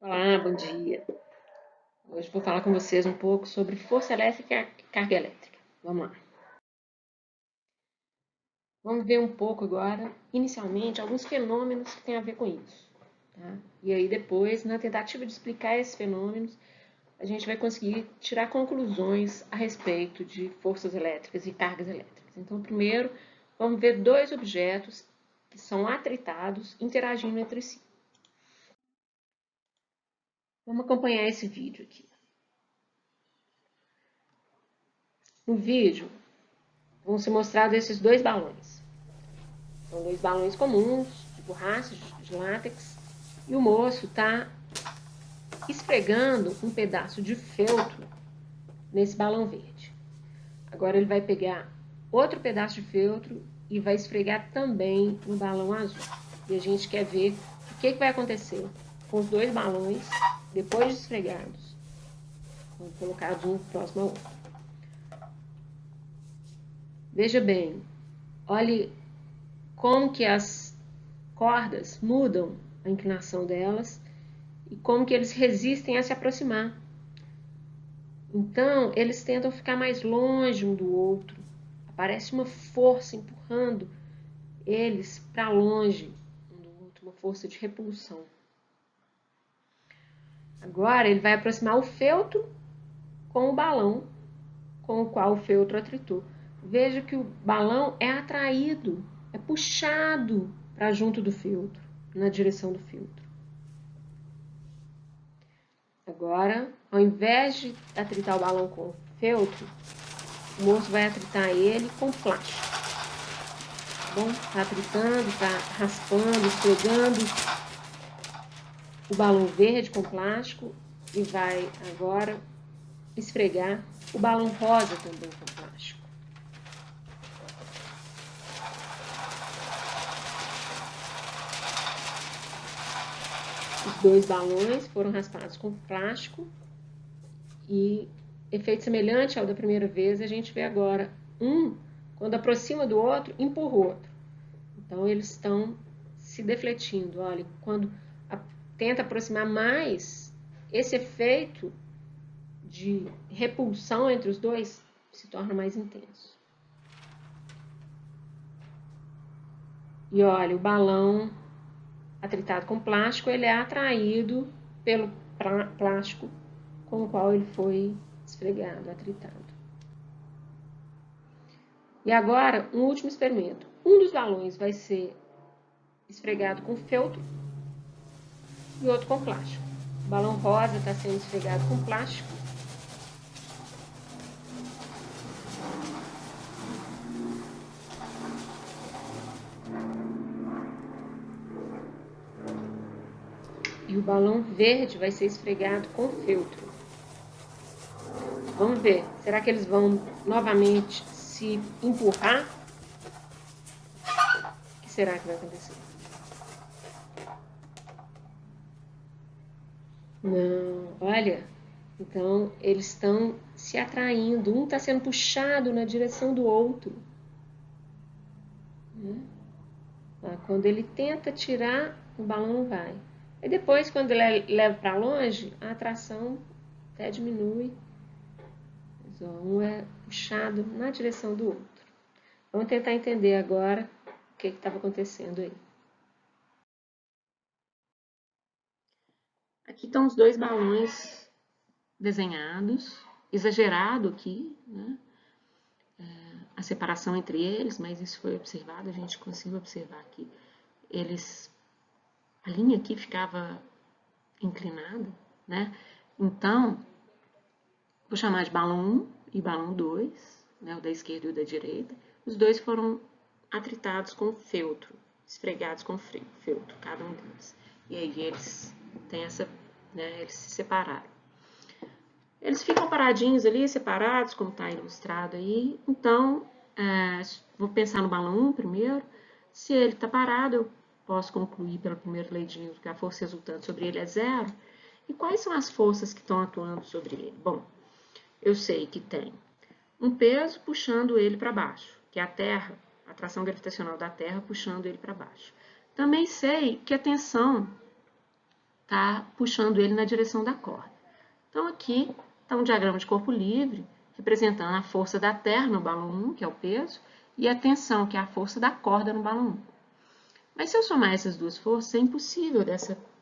Olá, bom dia. Hoje vou falar com vocês um pouco sobre força elétrica e carga elétrica. Vamos lá. Vamos ver um pouco agora, inicialmente, alguns fenômenos que têm a ver com isso. Tá? E aí depois, na tentativa de explicar esses fenômenos, a gente vai conseguir tirar conclusões a respeito de forças elétricas e cargas elétricas. Então, primeiro, vamos ver dois objetos que são atritados interagindo entre si. Vamos acompanhar esse vídeo aqui. No vídeo, vão ser mostrados esses dois balões. São dois balões comuns, de borracha, de látex, e o moço está esfregando um pedaço de feltro nesse balão verde. Agora ele vai pegar outro pedaço de feltro e vai esfregar também no balão azul. E a gente quer ver o que vai acontecer com os dois balões depois de esfregados, colocados um próximo ao outro. Veja bem, olhe como que as cordas mudam a inclinação delas e como que eles resistem a se aproximar. Então, eles tentam ficar mais longe um do outro. Aparece uma força empurrando eles para longe um do outro, uma força de repulsão. Agora, ele vai aproximar o feltro com o balão com o qual o feltro atritou. Veja que o balão é atraído, é puxado para junto do feltro, na direção do feltro. Agora, ao invés de atritar o balão com o feltro, o moço vai atritar ele com plástico. Tá bom? Tá atritando, tá raspando, esfregando o balão verde com plástico e vai agora esfregar o balão rosa também com plástico. Os dois balões foram raspados com plástico e efeito semelhante ao da primeira vez, a gente vê agora quando aproxima do outro, empurra o outro. Então, eles estão se defletindo. Olha, quando tenta aproximar mais, esse efeito de repulsão entre os dois se torna mais intenso. E olha, o balão atritado com plástico, ele é atraído pelo plástico com o qual ele foi esfregado, atritado. E agora, um último experimento. Um dos balões vai ser esfregado com feltro e outro com plástico. O balão rosa está sendo esfregado com plástico. E o balão verde vai ser esfregado com feltro. Vamos ver, será que eles vão novamente se empurrar? O que será que vai acontecer? Não, olha, então eles estão se atraindo, um está sendo puxado na direção do outro. Quando ele tenta tirar, o balão não vai. E depois, quando ele leva para longe, a atração até diminui. Um é puxado na direção do outro. Vamos tentar entender agora o que estava acontecendo aí. Aqui estão os dois balões desenhados, exagerado aqui, né? A separação entre eles, mas isso foi observado, a gente conseguiu observar que a linha aqui ficava inclinada, né? Então, vou chamar de balão 1 e balão 2, né? O da esquerda e o da direita. Os dois foram atritados com feltro, esfregados com feltro, cada um deles. E aí eles têm eles se separaram. Eles ficam paradinhos ali, separados, como está ilustrado aí. Então, vou pensar no balão 1 primeiro. Se ele está parado, eu posso concluir pela primeira lei de Newton que a força resultante sobre ele é zero. E quais são as forças que estão atuando sobre ele? Bom, eu sei que tem um peso puxando ele para baixo, que é a Terra, a atração gravitacional da Terra puxando ele para baixo. Também sei que a tensão está puxando ele na direção da corda. Então, aqui está um diagrama de corpo livre, representando a força da Terra no balão 1, que é o peso, e a tensão, que é a força da corda no balão 1. Mas se eu somar essas duas forças, é impossível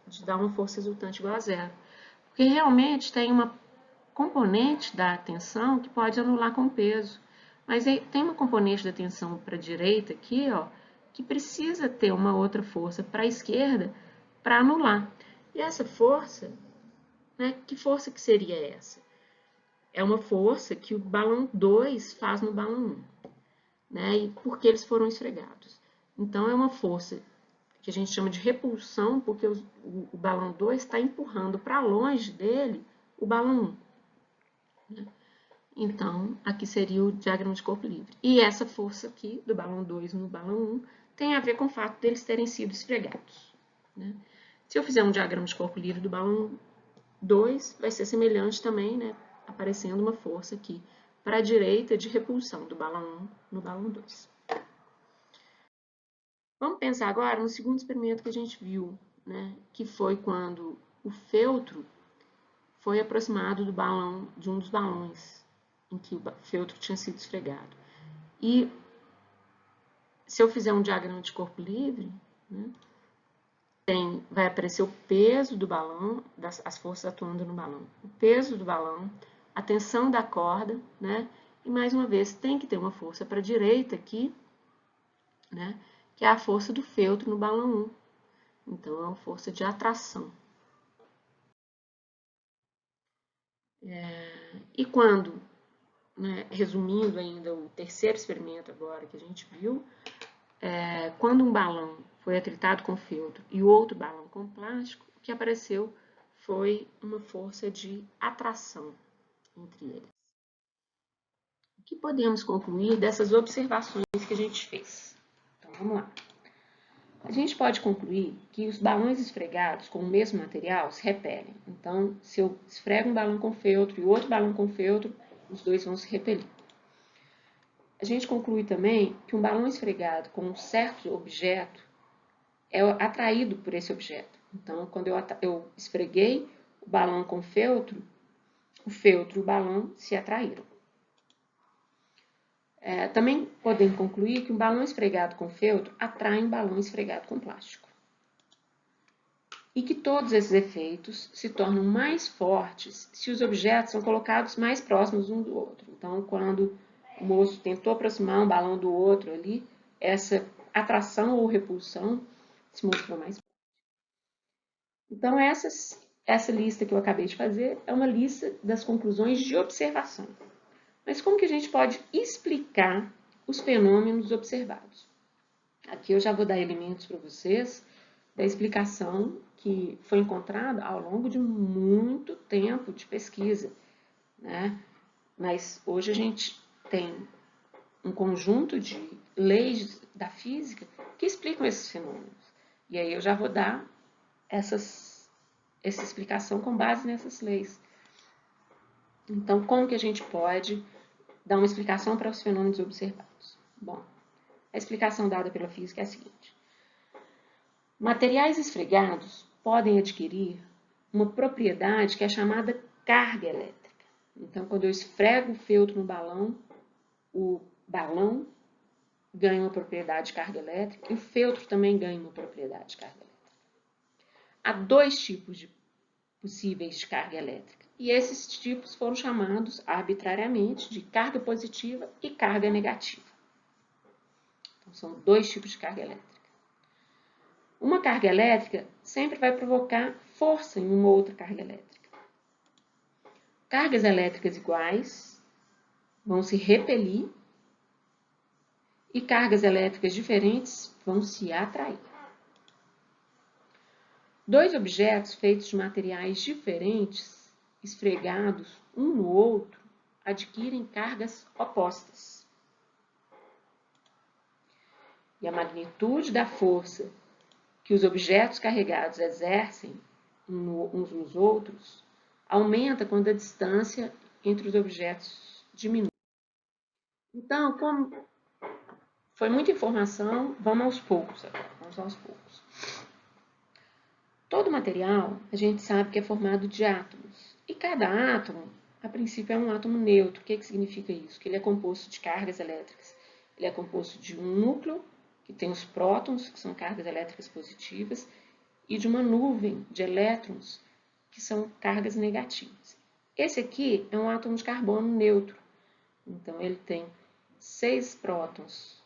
de dar uma força resultante igual a zero. Porque realmente tem uma componente da tensão que pode anular com o peso. Mas aí tem uma componente da tensão para a direita aqui, ó, que precisa ter uma outra força para a esquerda para anular. E essa força, né, que força que seria essa? É uma força que o balão 2 faz no balão 1, né, e porque eles foram esfregados. Então, é uma força que a gente chama de repulsão, porque o balão 2 está empurrando para longe dele o balão 1. Né? Então, aqui seria o diagrama de corpo livre. E essa força aqui, do balão 2 no balão 1, tem a ver com o fato deles terem sido esfregados. Né? Se eu fizer um diagrama de corpo livre do balão 2, vai ser semelhante também, né? Aparecendo uma força aqui para a direita de repulsão do balão 1 no balão 2. Vamos pensar agora no segundo experimento que a gente viu, né? Que foi quando o feltro foi aproximado do balão, de um dos balões em que o feltro tinha sido esfregado. E se eu fizer um diagrama de corpo livre, né, vai aparecer o peso do balão, as forças atuando no balão, o peso do balão, a tensão da corda, né, e mais uma vez tem que ter uma força para a direita aqui, né, que é a força do feltro no balão 1. Então, é uma força de atração. E quando, né, resumindo ainda o terceiro experimento agora que a gente viu, quando um balão foi atritado com feltro e o outro balão com plástico, o que apareceu foi uma força de atração entre eles. O que podemos concluir dessas observações que a gente fez? Então, vamos lá. A gente pode concluir que os balões esfregados com o mesmo material se repelem. Então, se eu esfrego um balão com feltro e outro balão com feltro, os dois vão se repelir. A gente conclui também que um balão esfregado com um certo objeto é atraído por esse objeto. Então, quando eu esfreguei o balão com feltro, o feltro e o balão se atraíram. Também podemos concluir que um balão esfregado com feltro atrai um balão esfregado com plástico. E que todos esses efeitos se tornam mais fortes se os objetos são colocados mais próximos um do outro. Então, quando o moço tentou aproximar um balão do outro ali, essa atração ou repulsão se mostrou mais forte. Então, essa lista que eu acabei de fazer é uma lista das conclusões de observação. Mas como que a gente pode explicar os fenômenos observados? Aqui eu já vou dar elementos para vocês da explicação que foi encontrada ao longo de muito tempo de pesquisa, né? Mas hoje a gente tem um conjunto de leis da física que explicam esses fenômenos. E aí eu já vou dar essa explicação com base nessas leis. Então, como que a gente pode dar uma explicação para os fenômenos observados? Bom, a explicação dada pela física é a seguinte. Materiais esfregados podem adquirir uma propriedade que é chamada carga elétrica. Então, quando eu esfrego o feltro no balão, o balão ganha uma propriedade de carga elétrica e o feltro também ganha uma propriedade de carga elétrica. Há dois tipos possíveis de carga elétrica e esses tipos foram chamados arbitrariamente de carga positiva e carga negativa. Então, são dois tipos de carga elétrica. Uma carga elétrica sempre vai provocar força em uma outra carga elétrica. Cargas elétricas iguais vão se repelir e cargas elétricas diferentes vão se atrair. Dois objetos feitos de materiais diferentes, esfregados um no outro, adquirem cargas opostas. E a magnitude da força que os objetos carregados exercem uns nos outros aumenta quando a distância entre os objetos diminui. Então, como foi muita informação, vamos aos poucos agora. Vamos aos poucos. Todo material, a gente sabe que é formado de átomos. E cada átomo, a princípio, é um átomo neutro. O que significa isso? Que ele é composto de cargas elétricas. Ele é composto de um núcleo, que tem os prótons, que são cargas elétricas positivas, e de uma nuvem de elétrons, que são cargas negativas. Esse aqui é um átomo de carbono neutro. Então, ele tem 6 prótons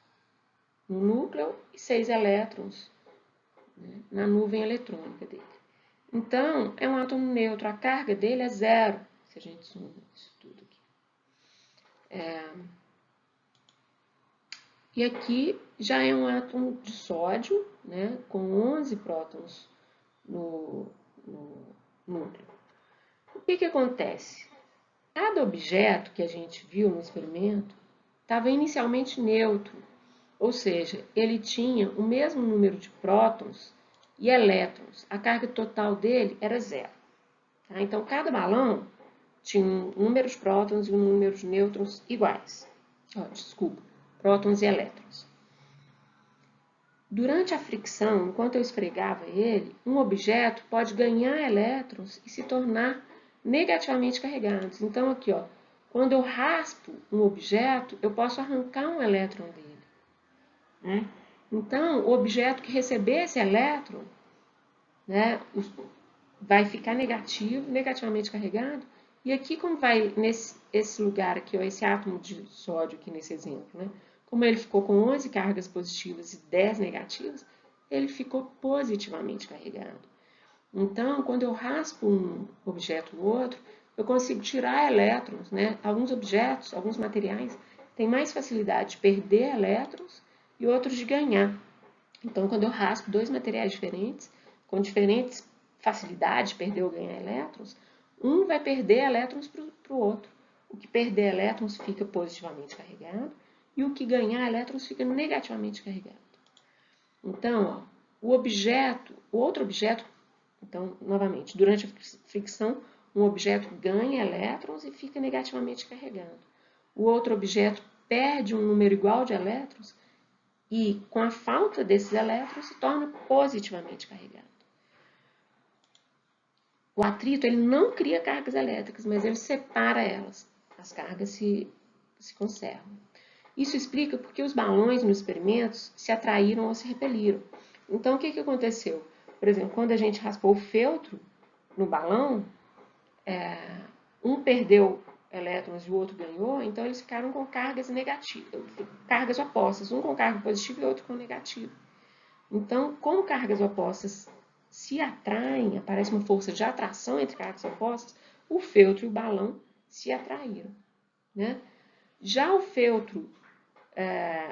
no núcleo e 6 elétrons, né, na nuvem eletrônica dele. Então, é um átomo neutro. A carga dele é zero, se a gente soma isso tudo aqui. E aqui já é um átomo de sódio, né, com 11 prótons no núcleo. O que acontece? Cada objeto que a gente viu no experimento estava inicialmente neutro, ou seja, ele tinha o mesmo número de prótons e elétrons. A carga total dele era zero. Tá? Então, cada balão tinha um número de prótons e um número de nêutrons iguais. Prótons e elétrons. Durante a fricção, enquanto eu esfregava ele, um objeto pode ganhar elétrons e se tornar negativamente carregados. Então, aqui, ó, quando eu raspo um objeto, eu posso arrancar um elétron dele. Né? Então, o objeto que receber esse elétron, né, vai ficar negativo, negativamente carregado. E aqui, como vai esse lugar aqui, ó, esse átomo de sódio aqui nesse exemplo, né? Como ele ficou com 11 cargas positivas e 10 negativas, ele ficou positivamente carregado. Então, quando eu raspo um objeto no outro, eu consigo tirar elétrons, né? Alguns objetos, alguns materiais, têm mais facilidade de perder elétrons e outros de ganhar. Então, quando eu raspo dois materiais diferentes, com diferentes facilidades de perder ou ganhar elétrons, um vai perder elétrons para o outro. O que perder elétrons fica positivamente carregado e o que ganhar elétrons fica negativamente carregado. Então, ó, o outro objeto, então, novamente, durante a fricção, um objeto ganha elétrons e fica negativamente carregado. O outro objeto perde um número igual de elétrons e, com a falta desses elétrons, se torna positivamente carregado. O atrito ele não cria cargas elétricas, mas ele separa elas. As cargas se conservam. Isso explica porque os balões nos experimentos se atraíram ou se repeliram. Então, o que aconteceu? Por exemplo, quando a gente raspou o feltro no balão, um perdeu elétrons e o outro ganhou, então eles ficaram com cargas negativas, cargas opostas, um com carga positiva e outro com negativa. Então, como cargas opostas se atraem, aparece uma força de atração entre cargas opostas, o feltro e o balão se atraíram. Né? Já o feltro,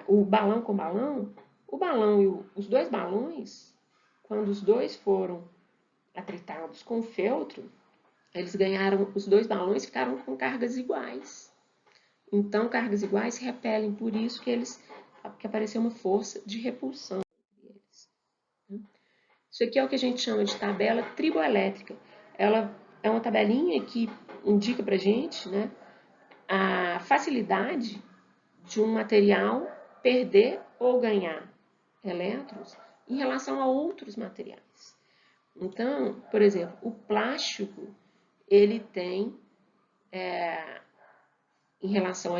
o balão com balão, o balão e os dois balões, quando os dois foram atritados com o feltro, eles ganharam, os dois balões ficaram com cargas iguais. Então, cargas iguais se repelem, por isso que apareceu uma força de repulsão entre eles. Isso aqui é o que a gente chama de tabela triboelétrica. Ela é uma tabelinha que indica para a gente, né, a facilidade de um material perder ou ganhar elétrons em relação a outros materiais. Então, por exemplo, o plástico, ele tem, em relação a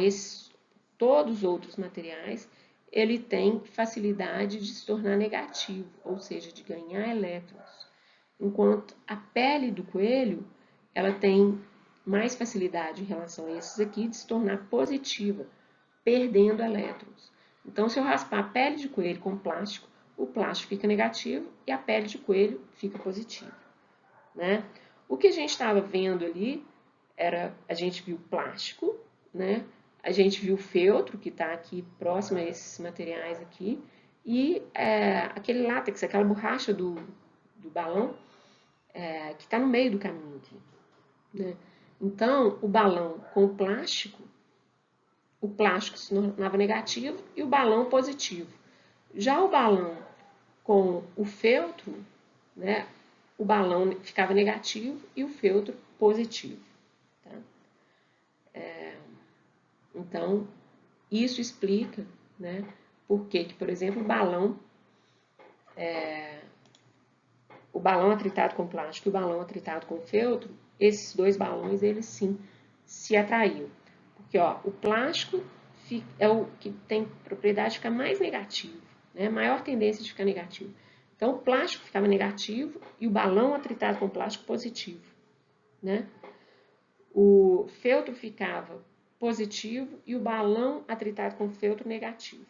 todos os outros materiais, ele tem facilidade de se tornar negativo, ou seja, de ganhar elétrons. Enquanto a pele do coelho, ela tem mais facilidade em relação a esses aqui de se tornar positiva, perdendo elétrons. Então, se eu raspar a pele de coelho com plástico, o plástico fica negativo e a pele de coelho fica positiva. Né? O que a gente estava vendo ali era, a gente viu plástico, né? A gente viu feltro, que está aqui próximo a esses materiais aqui, e aquele látex, aquela borracha do balão, que está no meio do caminho aqui. Né? Então, o balão com o plástico se tornava negativo e o balão positivo. Já o balão com o feltro, né, o balão ficava negativo e o feltro positivo. Tá? Então, isso explica, né, por que, por exemplo, o balão o balão atritado com plástico e o balão atritado com feltro, esses dois balões, eles sim se atraíam. Porque ó, o plástico é o que tem propriedade de ficar mais negativo, né? Maior tendência de ficar negativo. Então, o plástico ficava negativo e o balão atritado com plástico positivo, né? O feltro ficava positivo e o balão atritado com feltro negativo.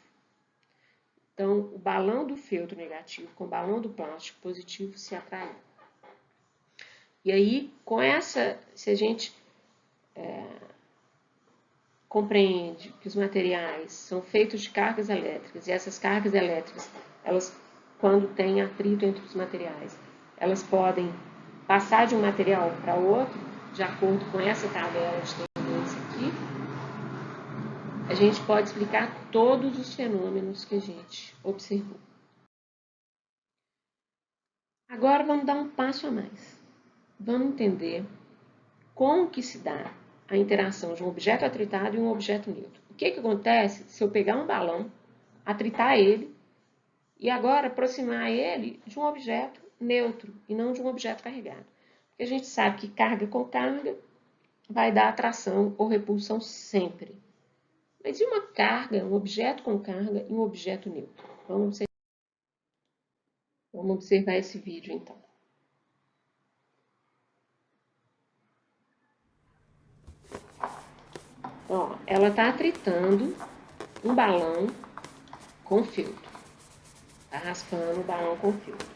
Então, o balão do feltro negativo com o balão do plástico positivo se atraem. E aí, com essa, se a gente compreende que os materiais são feitos de cargas elétricas, e essas cargas elétricas, elas, quando tem atrito entre os materiais, elas podem passar de um material para outro, de acordo com essa tabela de tendência aqui, a gente pode explicar todos os fenômenos que a gente observou. Agora vamos dar um passo a mais. Vamos entender como que se dá a interação de um objeto atritado e um objeto neutro. O que acontece se eu pegar um balão, atritar ele e agora aproximar ele de um objeto neutro e não de um objeto carregado? Porque a gente sabe que carga com carga vai dar atração ou repulsão sempre. Mas e uma carga, um objeto com carga e um objeto neutro? Vamos observar esse vídeo então. Ó, ela está atritando um balão com feltro. Está raspando o balão com feltro.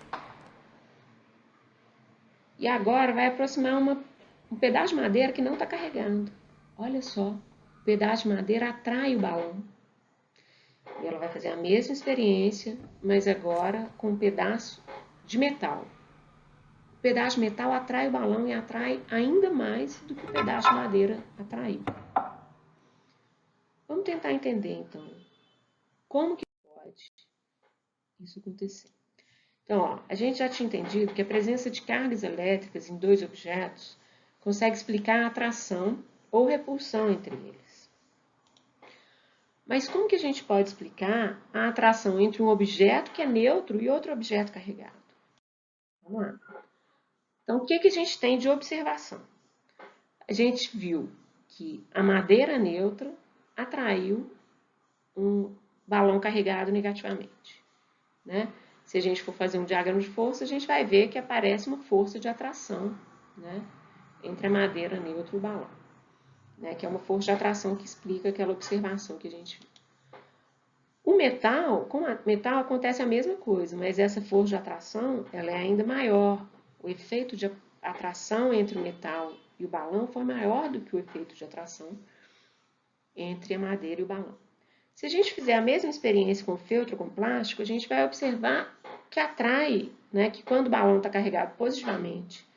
E agora vai aproximar um pedaço de madeira que não está carregando. Olha só, o pedaço de madeira atrai o balão. E ela vai fazer a mesma experiência, mas agora com um pedaço de metal. O pedaço de metal atrai o balão e atrai ainda mais do que o pedaço de madeira atraiu. Vamos tentar entender, então, como que pode isso acontecer. Então, ó, a gente já tinha entendido que a presença de cargas elétricas em dois objetos consegue explicar a atração ou repulsão entre eles. Mas como que a gente pode explicar a atração entre um objeto que é neutro e outro objeto carregado? Vamos lá. Então, o que a gente tem de observação? A gente viu que a madeira neutra atraiu um balão carregado negativamente, né? Se a gente for fazer um diagrama de força, a gente vai ver que aparece uma força de atração, né, entre a madeira neutra e o balão, né, que é uma força de atração que explica aquela observação que a gente viu. O metal, com o metal acontece a mesma coisa, mas essa força de atração ela é ainda maior. O efeito de atração entre o metal e o balão foi maior do que o efeito de atração entre a madeira e o balão. Se a gente fizer a mesma experiência com feltro, com plástico, a gente vai observar que atrai, né, que quando o balão está carregado positivamente,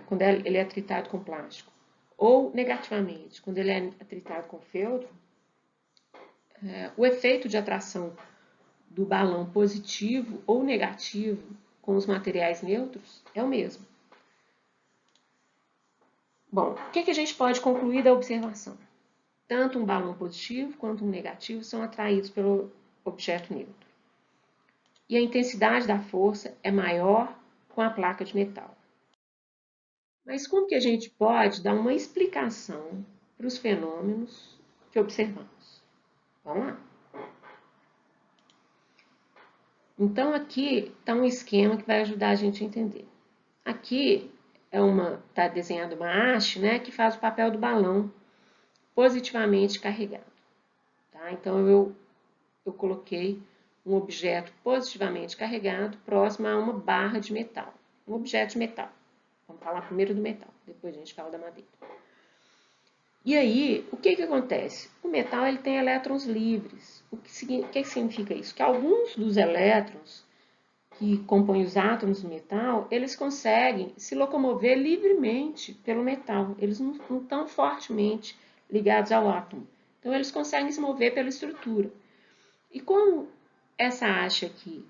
quando ele é atritado com plástico, ou negativamente, quando ele é atritado com feltro, o efeito de atração do balão positivo ou negativo com os materiais neutros é o mesmo. Bom, o que a gente pode concluir da observação? Tanto um balão positivo quanto um negativo são atraídos pelo objeto neutro. E a intensidade da força é maior com a placa de metal. Mas como que a gente pode dar uma explicação para os fenômenos que observamos? Vamos lá. Então, aqui está um esquema que vai ajudar a gente a entender. Aqui está desenhada uma haste, né, que faz o papel do balão positivamente carregado. Tá? Então, eu coloquei um objeto positivamente carregado próximo a uma barra de metal. Um objeto de metal. Vamos falar primeiro do metal, depois a gente fala da madeira. E aí, o que acontece? O metal ele tem elétrons livres. O que significa isso? Que alguns dos elétrons que compõem os átomos do metal, eles conseguem se locomover livremente pelo metal. Eles não estão fortemente ligados ao átomo. Então, eles conseguem se mover pela estrutura. E como essa haste aqui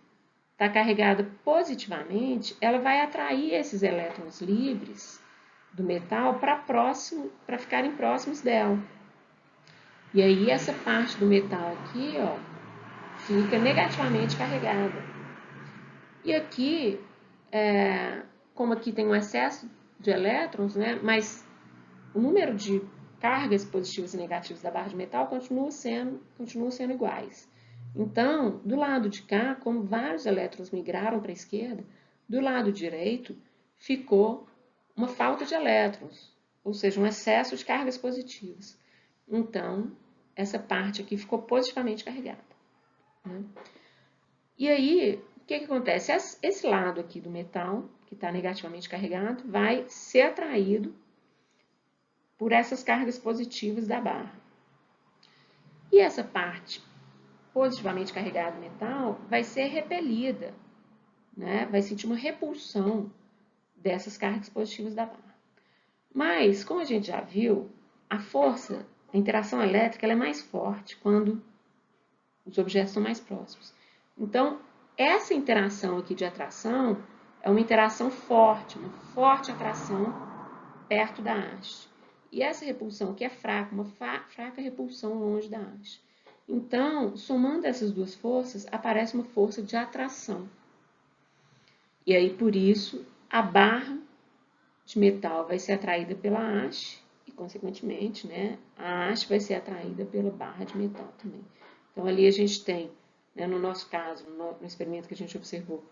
está carregada positivamente, ela vai atrair esses elétrons livres do metal para ficarem próximos dela. E aí essa parte do metal aqui, ó, fica negativamente carregada. E aqui como aqui tem um excesso de elétrons, né, mas o número de cargas positivas e negativas da barra de metal continuam sendo iguais. Então, do lado de cá, como vários elétrons migraram para a esquerda, do lado direito ficou uma falta de elétrons, ou seja, um excesso de cargas positivas. Então, essa parte aqui ficou positivamente carregada, né? E aí, o que acontece? Esse lado aqui do metal, que está negativamente carregado, vai ser atraído por essas cargas positivas da barra. E essa parte positivamente carregada do metal vai ser repelida, né? Vai sentir uma repulsão dessas cargas positivas da barra. Mas, como a gente já viu, a força, a interação elétrica, ela é mais forte quando os objetos são mais próximos. Então, essa interação aqui de atração é uma interação forte, uma forte atração perto da haste. E essa repulsão aqui é fraca, uma fraca repulsão longe da haste. Então, somando essas duas forças, aparece uma força de atração. E aí, por isso, a barra de metal vai ser atraída pela haste e, consequentemente, né, a haste vai ser atraída pela barra de metal também. Então, ali a gente tem, né, no nosso caso, no experimento que a gente observou,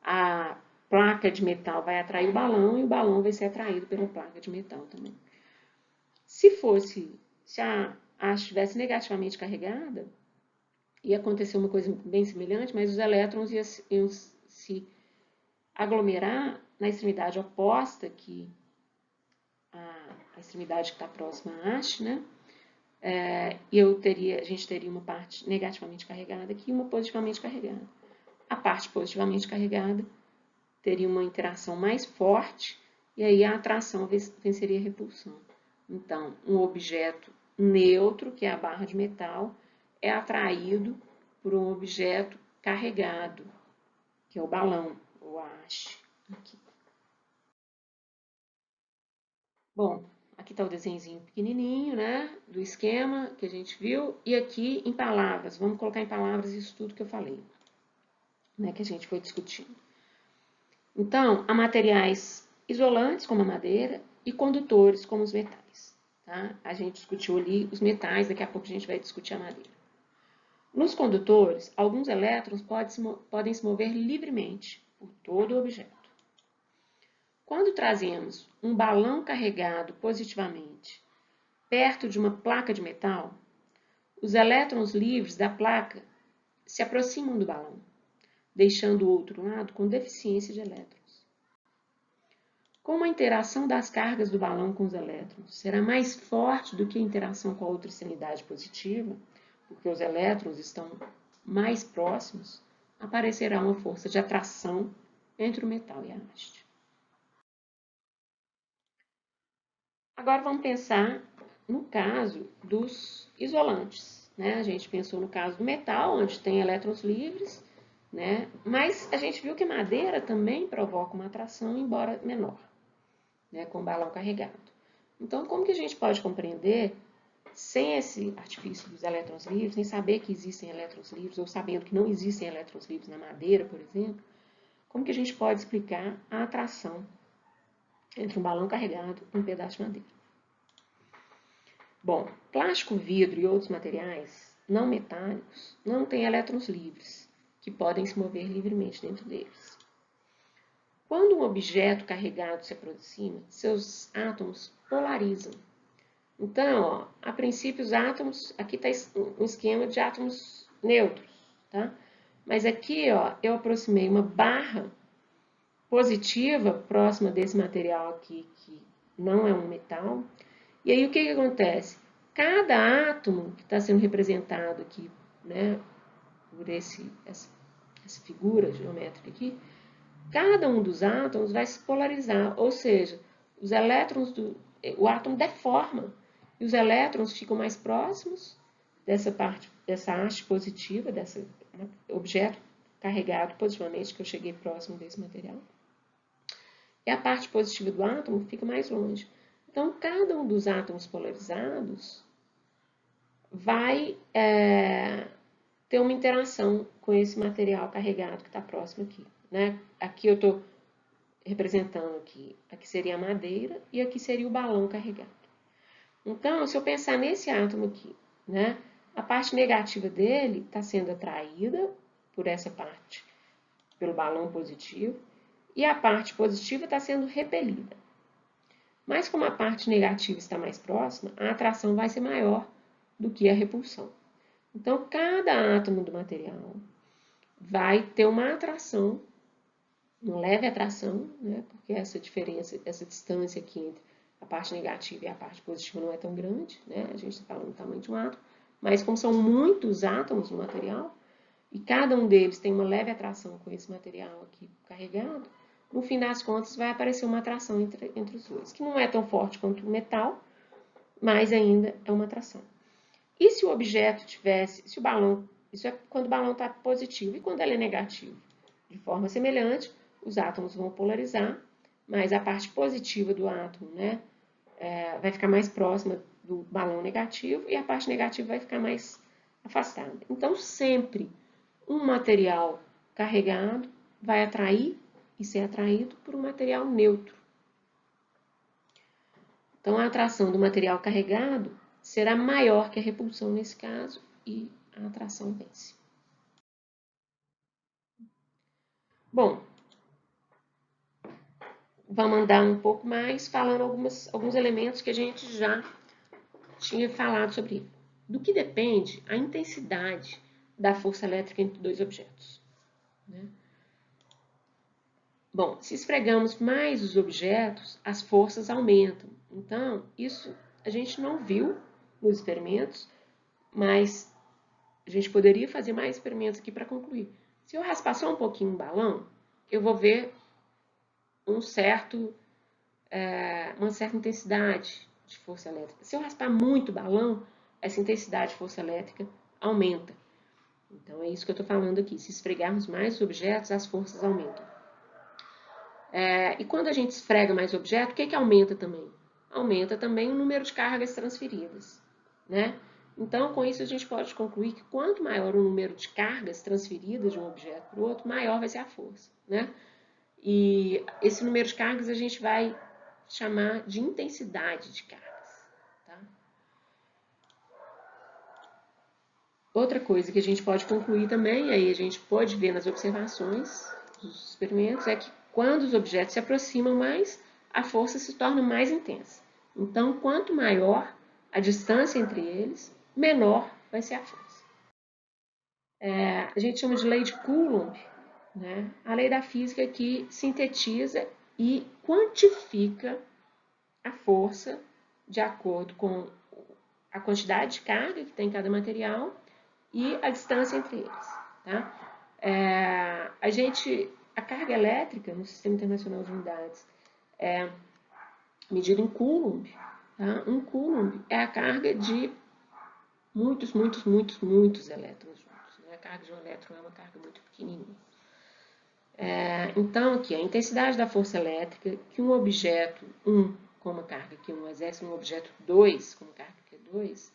a placa de metal vai atrair o balão e o balão vai ser atraído pela placa de metal também. Se a haste estivesse negativamente carregada, ia acontecer uma coisa bem semelhante, mas os elétrons iam se aglomerar na extremidade oposta, que a extremidade que está próxima à haste, né? A gente teria uma parte negativamente carregada aqui e uma positivamente carregada. A parte positivamente carregada teria uma interação mais forte e aí a atração venceria a repulsão. Então, um objeto neutro, que é a barra de metal, é atraído por um objeto carregado, que é o balão, ou a haste. Aqui. Bom, aqui está o desenhozinho pequenininho, né, do esquema que a gente viu, e aqui em palavras, vamos colocar em palavras isso tudo que eu falei, né, que a gente foi discutindo. Então, há materiais isolantes, como a madeira, e condutores, como os metais. Tá? A gente discutiu ali os metais, daqui a pouco a gente vai discutir a madeira. Nos condutores, alguns elétrons podem se mover livremente por todo o objeto. Quando trazemos um balão carregado positivamente perto de uma placa de metal, os elétrons livres da placa se aproximam do balão, deixando o outro lado com deficiência de elétrons. Como a interação das cargas do balão com os elétrons será mais forte do que a interação com a outra extremidade positiva, porque os elétrons estão mais próximos, aparecerá uma força de atração entre o metal e a haste. Agora vamos pensar no caso dos isolantes, né? A gente pensou no caso do metal, onde tem elétrons livres, né? Mas a gente viu que a madeira também provoca uma atração, embora menor, né? Com o balão carregado. Então, como que a gente pode compreender, sem esse artifício dos elétrons livres, sem saber que existem elétrons livres, ou sabendo que não existem elétrons livres na madeira, por exemplo, como que a gente pode explicar a atração entre um balão carregado e um pedaço de madeira? Bom, plástico, vidro e outros materiais não metálicos não têm elétrons livres, que podem se mover livremente dentro deles. Quando um objeto carregado se aproxima, seus átomos polarizam. Então, ó, a princípio os átomos, aqui está um esquema de átomos neutros, tá? Mas aqui, ó, eu aproximei uma barra positiva próxima desse material aqui, que não é um metal. E aí o que acontece? Cada átomo que está sendo representado aqui, né, por essa figura geométrica aqui, cada um dos átomos vai se polarizar, ou seja, os elétrons o átomo deforma e os elétrons ficam mais próximos dessa haste positiva, desse objeto carregado positivamente, que eu cheguei próximo desse material. E a parte positiva do átomo fica mais longe. Então, cada um dos átomos polarizados vai ter uma interação com esse material carregado que está próximo aqui, né? Aqui eu estou representando aqui seria a madeira e aqui seria o balão carregado. Então, se eu pensar nesse átomo aqui, né, a parte negativa dele está sendo atraída por essa parte, pelo balão positivo, e a parte positiva está sendo repelida. Mas como a parte negativa está mais próxima, a atração vai ser maior do que a repulsão. Então, cada átomo do material vai ter uma atração, uma leve atração, né? Porque essa diferença, essa distância aqui entre a parte negativa e a parte positiva não é tão grande, né? A gente está falando do tamanho de um átomo, mas como são muitos átomos no material, e cada um deles tem uma leve atração com esse material aqui carregado, no fim das contas vai aparecer uma atração entre os dois, que não é tão forte quanto o metal, mas ainda é uma atração. E se o objeto tivesse, se o balão, isso é quando o balão está positivo, e quando ele é negativo? De forma semelhante, os átomos vão polarizar, mas a parte positiva do átomo, né, vai ficar mais próxima do balão negativo e a parte negativa vai ficar mais afastada. Então, sempre um material carregado vai atrair e ser atraído por um material neutro. Então, a atração do material carregado será maior que a repulsão nesse caso e a atração vence. Bom, vamos andar um pouco mais falando alguns elementos que a gente já tinha falado sobre ele. Do que depende a intensidade da força elétrica entre dois objetos, né? Bom, se esfregamos mais os objetos, as forças aumentam. Então, isso a gente não viu nos experimentos, mas a gente poderia fazer mais experimentos aqui para concluir. Se eu raspar só um pouquinho o balão, eu vou ver uma certa intensidade de força elétrica. Se eu raspar muito o balão, essa intensidade de força elétrica aumenta. Então, é isso que eu estou falando aqui. Se esfregarmos mais os objetos, as forças aumentam. E quando a gente esfrega mais objeto, o que aumenta também? Aumenta também o número de cargas transferidas, né? Então, com isso, a gente pode concluir que quanto maior o número de cargas transferidas de um objeto para o outro, maior vai ser a força, né? E esse número de cargas a gente vai chamar de intensidade de cargas, tá? Outra coisa que a gente pode concluir também, aí a gente pode ver nas observações dos experimentos, é que quando os objetos se aproximam mais, a força se torna mais intensa. Então, quanto maior a distância entre eles, menor vai ser a força. A gente chama de lei de Coulomb, né? A lei da física que sintetiza e quantifica a força de acordo com a quantidade de carga que tem cada material e a distância entre eles. Tá? A carga elétrica no Sistema Internacional de Unidades é medida em Coulomb. Tá? Um Coulomb é a carga de muitos elétrons juntos. Né? A carga de um elétron é uma carga muito pequenininha. Então, aqui, a intensidade da força elétrica que um objeto 1 com uma carga Q1 exerce um objeto 2 com uma carga Q2,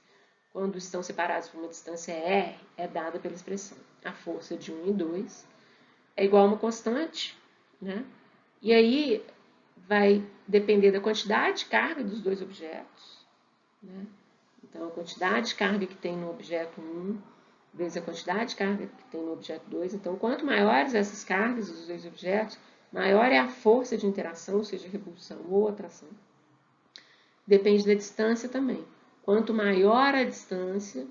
quando estão separados por uma distância R, é dada pela expressão. A força de 1 e 2 é igual a uma constante, né? E aí vai depender da quantidade de carga dos dois objetos, né? Então, a quantidade de carga que tem no objeto 1 vezes a quantidade de carga que tem no objeto 2. Então, quanto maiores essas cargas dos dois objetos, maior é a força de interação, seja repulsão ou atração. Depende da distância também. Quanto maior a distância,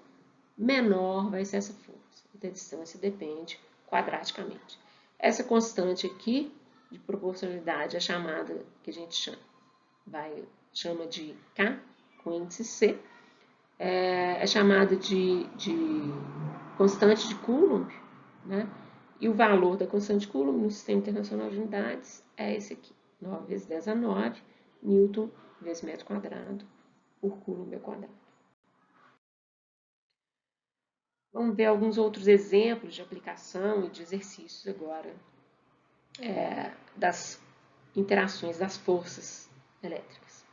menor vai ser essa força. Da distância depende quadraticamente. Essa constante aqui, de proporcionalidade, é chamada, que a gente chama de K, com índice C, é chamada de constante de Coulomb, né? E o valor da constante de Coulomb no Sistema Internacional de Unidades é esse aqui, 9 vezes 10 a 9, Newton vezes metro quadrado por Coulomb ao quadrado. Vamos ver alguns outros exemplos de aplicação e de exercícios agora das interações das forças elétricas.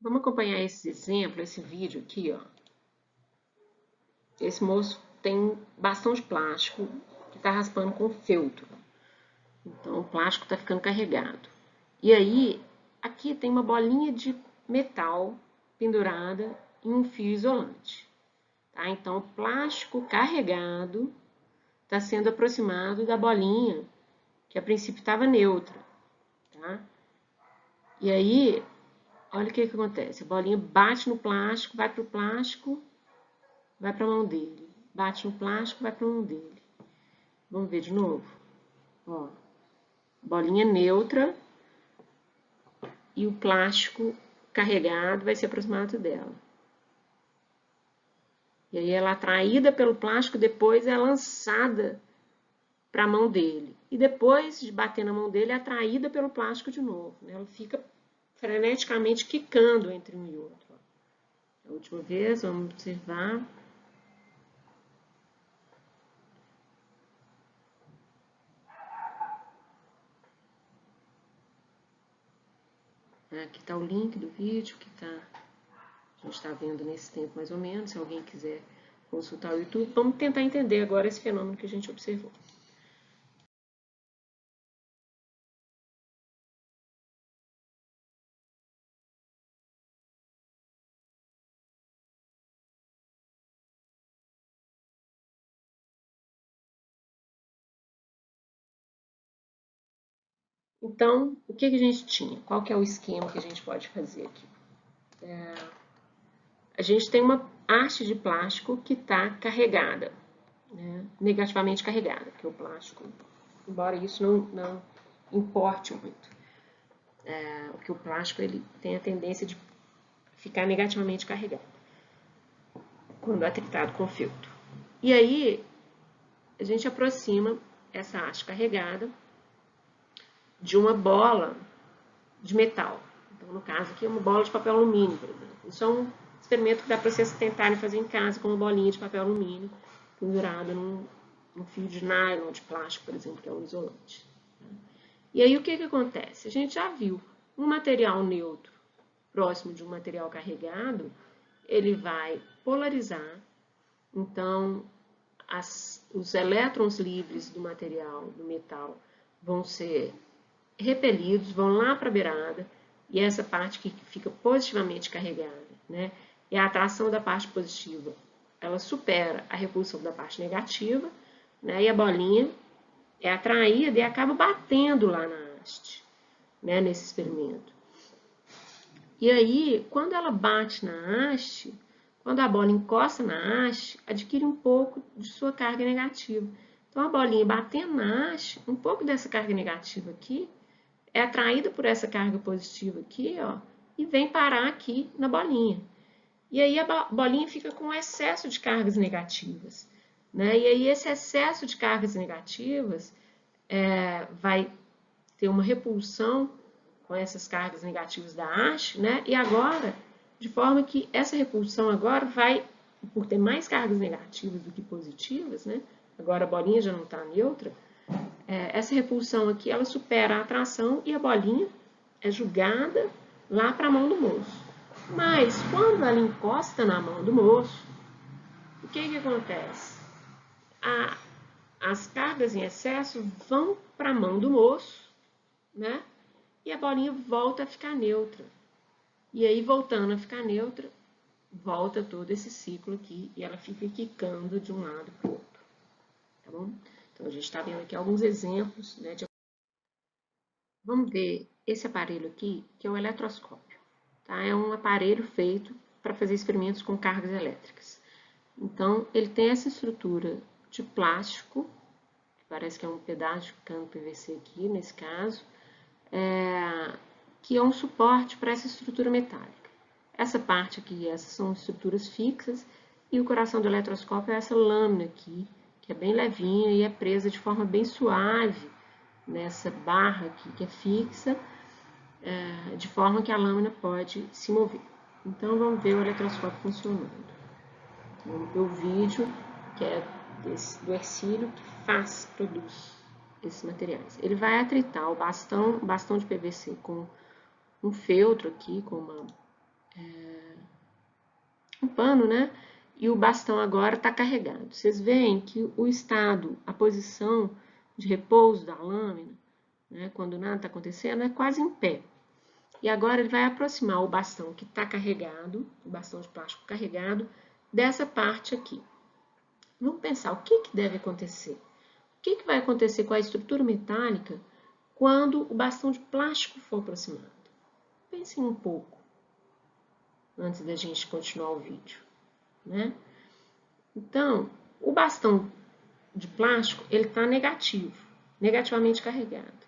Vamos acompanhar esse exemplo, esse vídeo aqui, ó. Esse moço tem bastão de plástico que está raspando com feltro. Então, o plástico está ficando carregado. E aí, aqui tem uma bolinha de metal pendurada em um fio isolante. Tá? Então, o plástico carregado está sendo aproximado da bolinha, que a princípio estava neutra. Tá? E aí, olha o que acontece. A bolinha bate no plástico, vai para o plástico, vai para a mão dele. Bate no plástico, vai para a mão dele. Vamos ver de novo. Ó, bolinha neutra e o plástico carregado vai se aproximado dela. E aí ela é atraída pelo plástico, depois é lançada para a mão dele. E depois de bater na mão dele, é atraída pelo plástico de novo. Né? Ela fica freneticamente quicando entre um e outro. A última vez, vamos observar. Aqui está o link do vídeo que a gente está vendo nesse tempo mais ou menos. Se alguém quiser consultar o YouTube, vamos tentar entender agora esse fenômeno que a gente observou. Então, o que a gente tinha? Qual que é o esquema que a gente pode fazer aqui? A gente tem uma haste de plástico que está carregada, né? Negativamente carregada, porque o plástico, embora isso não importe muito, porque o plástico ele tem a tendência de ficar negativamente carregado quando é tratado com filtro. E aí, a gente aproxima essa haste carregada de uma bola de metal. Então, no caso aqui, é uma bola de papel alumínio, por exemplo. Isso é um experimento que dá para vocês tentarem fazer em casa com uma bolinha de papel alumínio pendurada num fio de nylon, de plástico, por exemplo, que é um isolante. E aí, o que acontece? A gente já viu um material neutro próximo de um material carregado, ele vai polarizar. Então, os elétrons livres do material, do metal, vão ser repelidos, vão lá para a beirada, e essa parte que fica positivamente carregada, né? E a atração da parte positiva, ela supera a repulsão da parte negativa, né? E a bolinha é atraída e acaba batendo lá na haste, né? Nesse experimento. E aí, quando ela bate na haste, quando a bola encosta na haste, adquire um pouco de sua carga negativa. Então, a bolinha batendo na haste, um pouco dessa carga negativa aqui, é atraída por essa carga positiva aqui, ó, e vem parar aqui na bolinha. E aí a bolinha fica com excesso de cargas negativas, né? E aí esse excesso de cargas negativas vai ter uma repulsão com essas cargas negativas da haste, né? E agora, de forma que essa repulsão agora vai, por ter mais cargas negativas do que positivas, né? Agora a bolinha já não está neutra, essa repulsão aqui, ela supera a atração e a bolinha é jogada lá para a mão do moço. Mas, quando ela encosta na mão do moço, o que acontece? As cargas em excesso vão para a mão do moço, né? E a bolinha volta a ficar neutra. E aí, voltando a ficar neutra, volta todo esse ciclo aqui e ela fica quicando de um lado para o outro. Tá bom? Então, a gente está vendo aqui alguns exemplos, né? Vamos ver esse aparelho aqui, que é o eletroscópio. Tá? É um aparelho feito para fazer experimentos com cargas elétricas. Então, ele tem essa estrutura de plástico, que parece que é um pedaço de cano PVC aqui, nesse caso, que é um suporte para essa estrutura metálica. Essa parte aqui, essas são estruturas fixas, e o coração do eletroscópio é essa lâmina aqui, que é bem levinha e é presa de forma bem suave nessa barra aqui que é fixa, de forma que a lâmina pode se mover. Então, vamos ver o eletroscópio funcionando. Vamos ver o vídeo, que é do Hercílio, que produz esses materiais. Ele vai atritar o bastão de PVC com um feltro aqui, com um pano, né? E o bastão agora está carregado. Vocês veem que o estado, a posição de repouso da lâmina né, quando nada está acontecendo, é quase em pé. E agora ele vai aproximar o bastão que está carregado, o bastão de plástico carregado, dessa parte aqui. Vamos pensar o que deve acontecer. O que vai acontecer com a estrutura metálica quando o bastão de plástico for aproximado? Pensem um pouco antes da gente continuar o vídeo, né? Então, o bastão de plástico ele está negativo, negativamente carregado.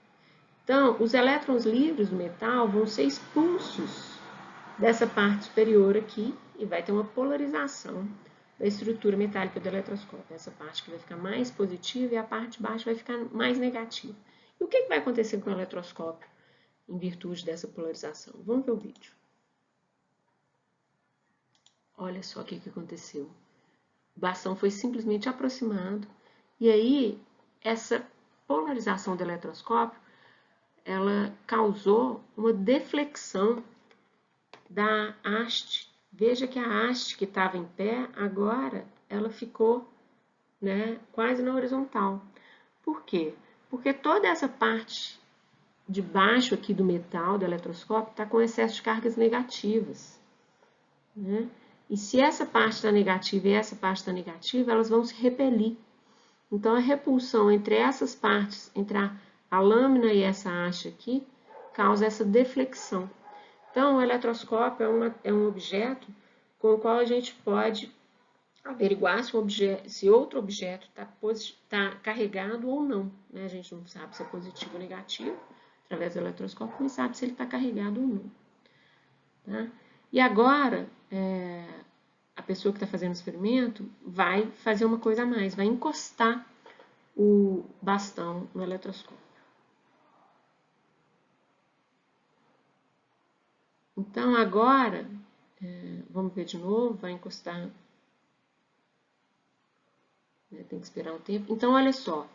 Então, os elétrons livres do metal vão ser expulsos dessa parte superior aqui e vai ter uma polarização da estrutura metálica do eletroscópio. Essa parte que vai ficar mais positiva e a parte de baixo vai ficar mais negativa. E o que vai acontecer com o eletroscópio em virtude dessa polarização? Vamos ver o vídeo. Olha só o que aconteceu. O bastão foi simplesmente aproximado e aí essa polarização do eletroscópio ela causou uma deflexão da haste. Veja que a haste que estava em pé, agora ela ficou, né, quase na horizontal. Por quê? Porque toda essa parte de baixo aqui do metal, do eletroscópio, está com excesso de cargas negativas, né? E se essa parte está negativa e essa parte está negativa, elas vão se repelir. Então, a repulsão entre essas partes, entre a lâmina e essa haste aqui, causa essa deflexão. Então, o eletroscópio é um objeto com o qual a gente pode averiguar se outro objeto está carregado ou não, né? A gente não sabe se é positivo ou negativo, através do eletroscópio, mas sabe se ele está carregado ou não. Tá? E agora, a pessoa que está fazendo o experimento vai fazer uma coisa a mais, vai encostar o bastão no eletroscópio. Então, agora, vamos ver de novo, vai encostar, né, tem que esperar um tempo. Então, olha só,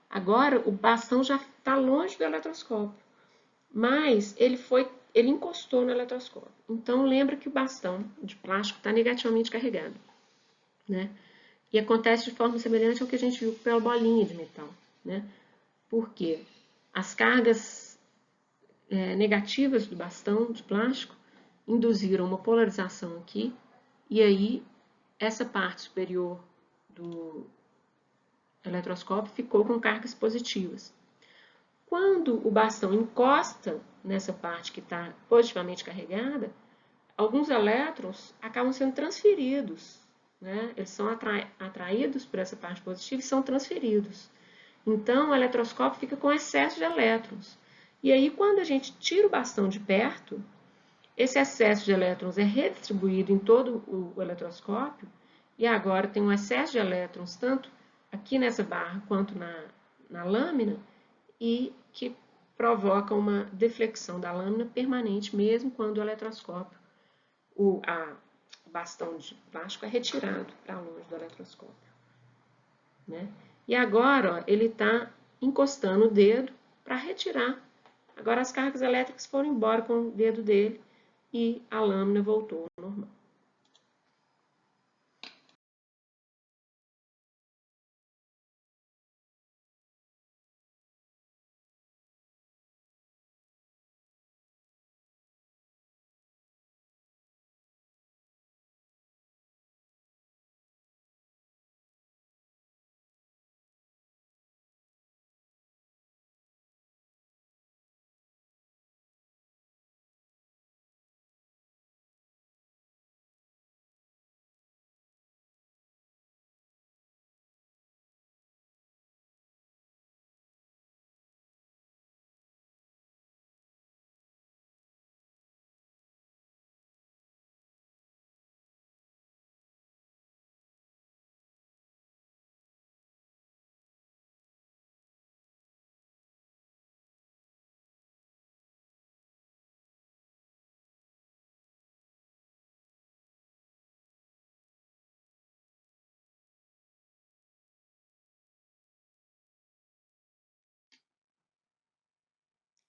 agora o bastão já está longe do eletroscópio, mas ele encostou no eletroscópio. Então, lembra que o bastão de plástico está negativamente carregado, né? E acontece de forma semelhante ao que a gente viu pela bolinha de metal, né? Porque as cargas negativas do bastão de plástico induziram uma polarização aqui, e aí essa parte superior do eletroscópio ficou com cargas positivas. Quando o bastão encosta nessa parte que está positivamente carregada, alguns elétrons acabam sendo transferidos, né? Eles são atraídos por essa parte positiva e são transferidos. Então, o eletroscópio fica com excesso de elétrons. E aí, quando a gente tira o bastão de perto, esse excesso de elétrons é redistribuído em todo o eletroscópio e agora tem um excesso de elétrons tanto aqui nessa barra quanto na lâmina e que provoca uma deflexão da lâmina permanente mesmo quando o eletroscópio, o bastão de plástico é retirado para longe do eletroscópio, né? E agora ó, ele está encostando o dedo para retirar. Agora as cargas elétricas foram embora com o dedo dele e a lâmina voltou ao normal.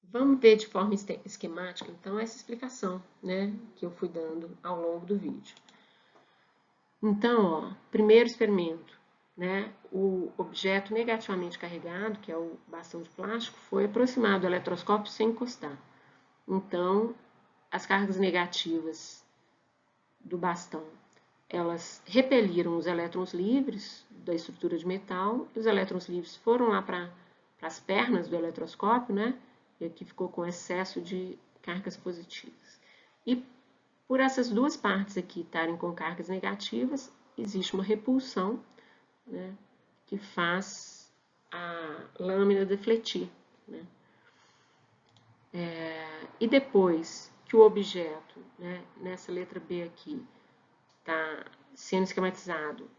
Vamos ver de forma esquemática, então, essa explicação, né, que eu fui dando ao longo do vídeo. Então, ó, primeiro experimento. né, o objeto negativamente carregado, que é o bastão de plástico, foi aproximado do eletroscópio sem encostar. Então, as cargas negativas do bastão, elas repeliram os elétrons livres da estrutura de metal, e os elétrons livres foram lá para as pernas do eletroscópio, né? E aqui ficou com excesso de cargas positivas. E por essas duas partes aqui estarem com cargas negativas, existe uma repulsão, né, que faz a lâmina defletir, né? E depois que o objeto, né, nessa letra B aqui, está sendo esquematizado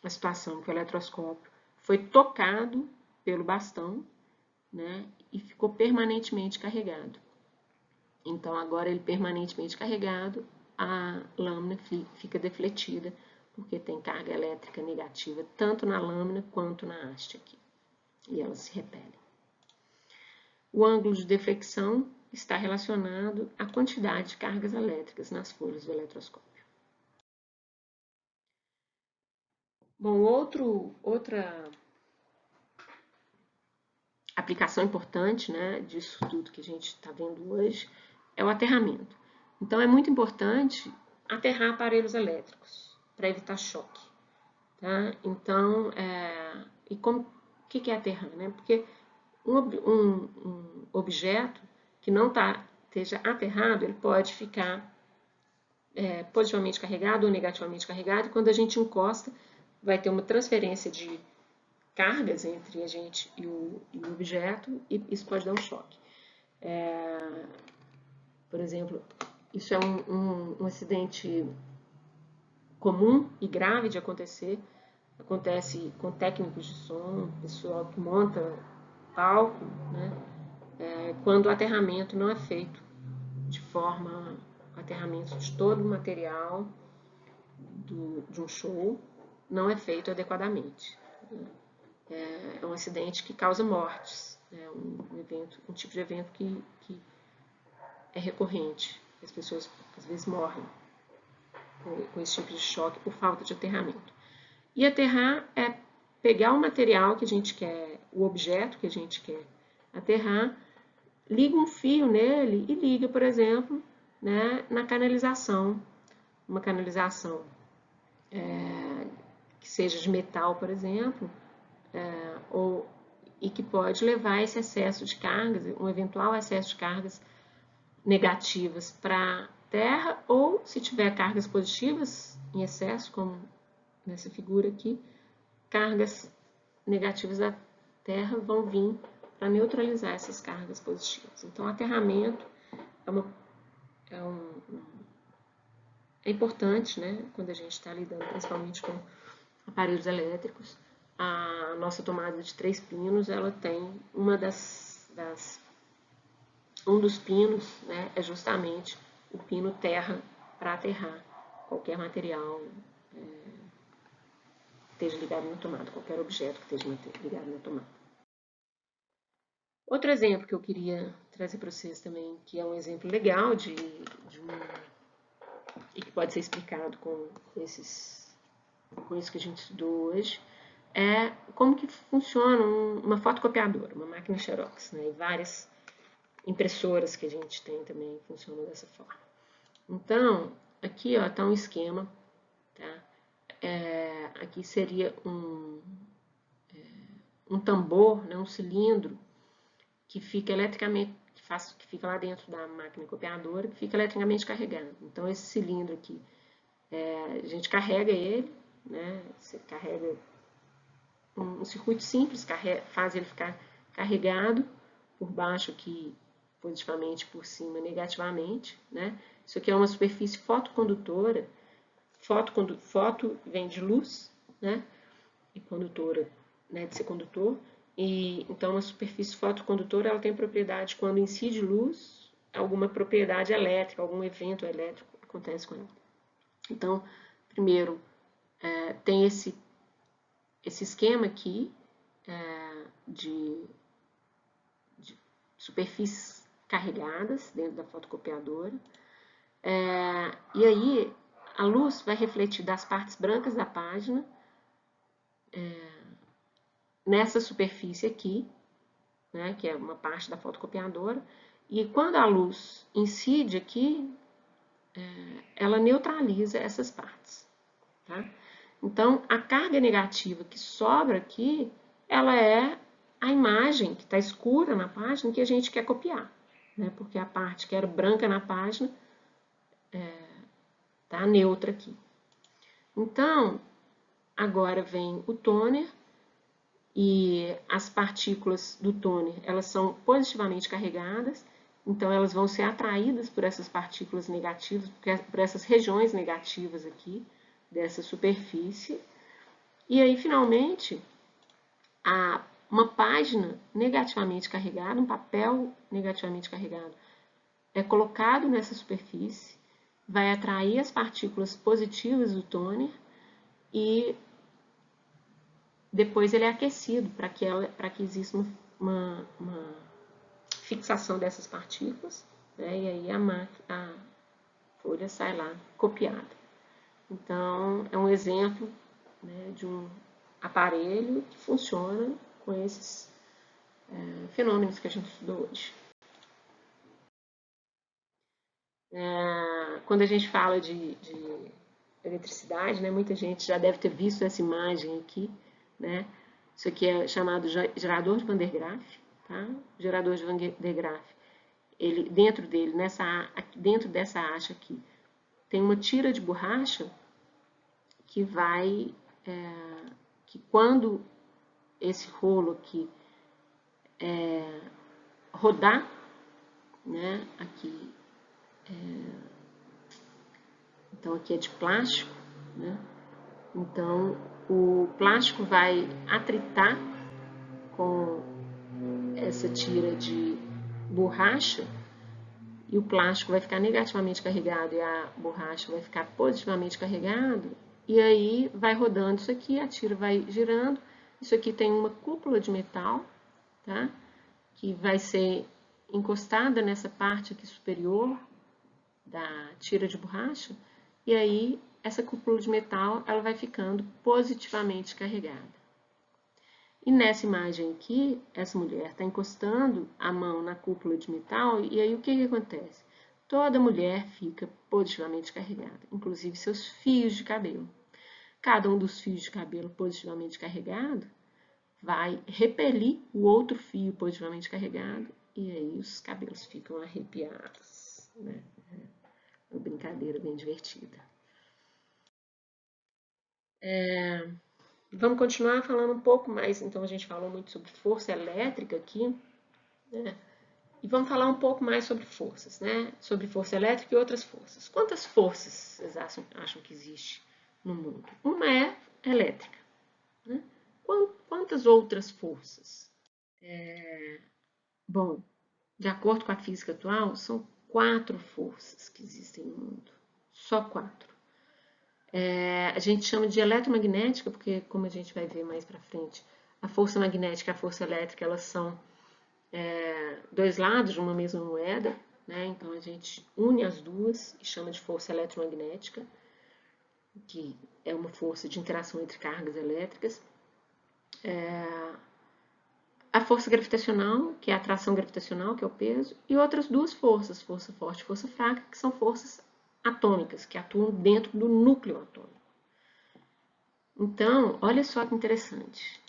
a situação que o eletroscópio foi tocado pelo bastão, né, e ficou permanentemente carregado. Então, agora ele permanentemente carregado, a lâmina fica defletida, porque tem carga elétrica negativa tanto na lâmina quanto na haste aqui. E elas se repelem. O ângulo de deflexão está relacionado à quantidade de cargas elétricas nas folhas do eletroscópio. Bom, outra aplicação importante, né, disso tudo que a gente está vendo hoje é o aterramento. Então, é muito importante aterrar aparelhos elétricos para evitar choque. Tá? Então, o que é aterrar? Né? Porque um objeto que não esteja aterrado, ele pode ficar positivamente carregado ou negativamente carregado, e quando a gente encosta, vai ter uma transferência de cargas entre a gente e o objeto, e isso pode dar um choque. Por exemplo, isso é um acidente comum e grave de acontecer. Acontece com técnicos de som, pessoal que monta palco, né? Quando o aterramento não é feito de forma aterramento de todo o material de um show não é feito adequadamente. É um acidente que causa mortes, é um tipo de evento que é recorrente. As pessoas às vezes morrem com esse tipo de choque por falta de aterramento. E aterrar é pegar o material que a gente quer, o objeto que a gente quer aterrar, liga um fio nele e liga, por exemplo, né, na canalização, uma canalização que seja de metal, por exemplo, e que pode levar esse excesso de cargas, um eventual excesso de cargas negativas para a Terra, ou se tiver cargas positivas em excesso, como nessa figura aqui, cargas negativas da Terra vão vir para neutralizar essas cargas positivas. Então, o aterramento é importante, né, quando a gente está lidando principalmente com aparelhos elétricos. A nossa tomada de 3 pinos, ela tem um dos pinos, né, é justamente o pino terra para aterrar qualquer material que esteja ligado na tomada, qualquer objeto que esteja ligado na tomada. Outro exemplo que eu queria trazer para vocês também, que é um exemplo legal e que pode ser explicado com isso que a gente estudou hoje, é como que funciona uma fotocopiadora, uma máquina Xerox, né? E várias impressoras que a gente tem também funcionam dessa forma. Então, aqui está um esquema, tá? Aqui seria um tambor, né, um cilindro que fica eletricamente, que fica lá dentro da máquina copiadora, que fica eletricamente carregado. Então, esse cilindro aqui, a gente carrega ele, né? Você carrega um circuito simples, faz ele ficar carregado por baixo aqui positivamente, por cima negativamente, né? Isso aqui é uma superfície fotocondutora. Foto vem de luz, né? E condutora, né, de ser condutor. E então uma superfície fotocondutora, ela tem propriedade, quando incide luz, alguma propriedade elétrica, algum evento elétrico acontece com ela. Então, primeiro, tem esse esquema aqui de superfícies carregadas dentro da fotocopiadora. E aí a luz vai refletir das partes brancas da página nessa superfície aqui, né, que é uma parte da fotocopiadora, e quando a luz incide aqui, ela neutraliza essas partes. Tá? Então, a carga negativa que sobra aqui, ela é a imagem que está escura na página que a gente quer copiar, né? Porque a parte que era branca na página está neutra aqui. Então, agora vem o toner e as partículas do toner, elas são positivamente carregadas, então elas vão ser atraídas por essas partículas negativas, por essas regiões negativas aqui dessa superfície. E aí, finalmente, uma página negativamente carregada, um papel negativamente carregado, é colocado nessa superfície, vai atrair as partículas positivas do toner e depois ele é aquecido para que exista uma fixação dessas partículas, né? E aí a folha sai lá copiada. Então, é um exemplo, né, de um aparelho que funciona com esses fenômenos que a gente estudou hoje. Quando a gente fala de eletricidade, né, muita gente já deve ter visto essa imagem aqui, né? Isso aqui é chamado gerador de Van der Graaf, tá? Gerador de Van der Graaf. Ele, dentro dele, dentro dessa haste aqui, tem uma tira de borracha que vai, que quando esse rolo aqui rodar, né, aqui, então aqui é de plástico, né, então o plástico vai atritar com essa tira de borracha e o plástico vai ficar negativamente carregado e a borracha vai ficar positivamente carregado, e aí vai rodando isso aqui, a tira vai girando, isso aqui tem uma cúpula de metal, tá? Que vai ser encostada nessa parte aqui superior da tira de borracha, e aí essa cúpula de metal ela vai ficando positivamente carregada. E nessa imagem aqui, essa mulher está encostando a mão na cúpula de metal, e aí o que acontece? Toda mulher fica positivamente carregada, inclusive seus fios de cabelo. Cada um dos fios de cabelo positivamente carregado vai repelir o outro fio positivamente carregado, e aí os cabelos ficam arrepiados, né? Uma brincadeira bem divertida. Vamos continuar falando um pouco mais, então a gente falou muito sobre força elétrica aqui, né? E vamos falar um pouco mais sobre forças, né? Sobre força elétrica e outras forças. Quantas forças vocês acham que existe no mundo? Uma é elétrica, né? Quantas outras forças? Bom, de acordo com a física atual, são 4 forças que existem no mundo. Só 4. A gente chama de eletromagnética, porque, como a gente vai ver mais para frente, a força magnética e a força elétrica, elas são dois lados de uma mesma moeda, né? Então a gente une as duas e chama de força eletromagnética, que é uma força de interação entre cargas elétricas. A força gravitacional, que é a atração gravitacional, que é o peso, e outras duas forças, força forte e força fraca, que são forças atômicas, que atuam dentro do núcleo atômico. Então, olha só que interessante.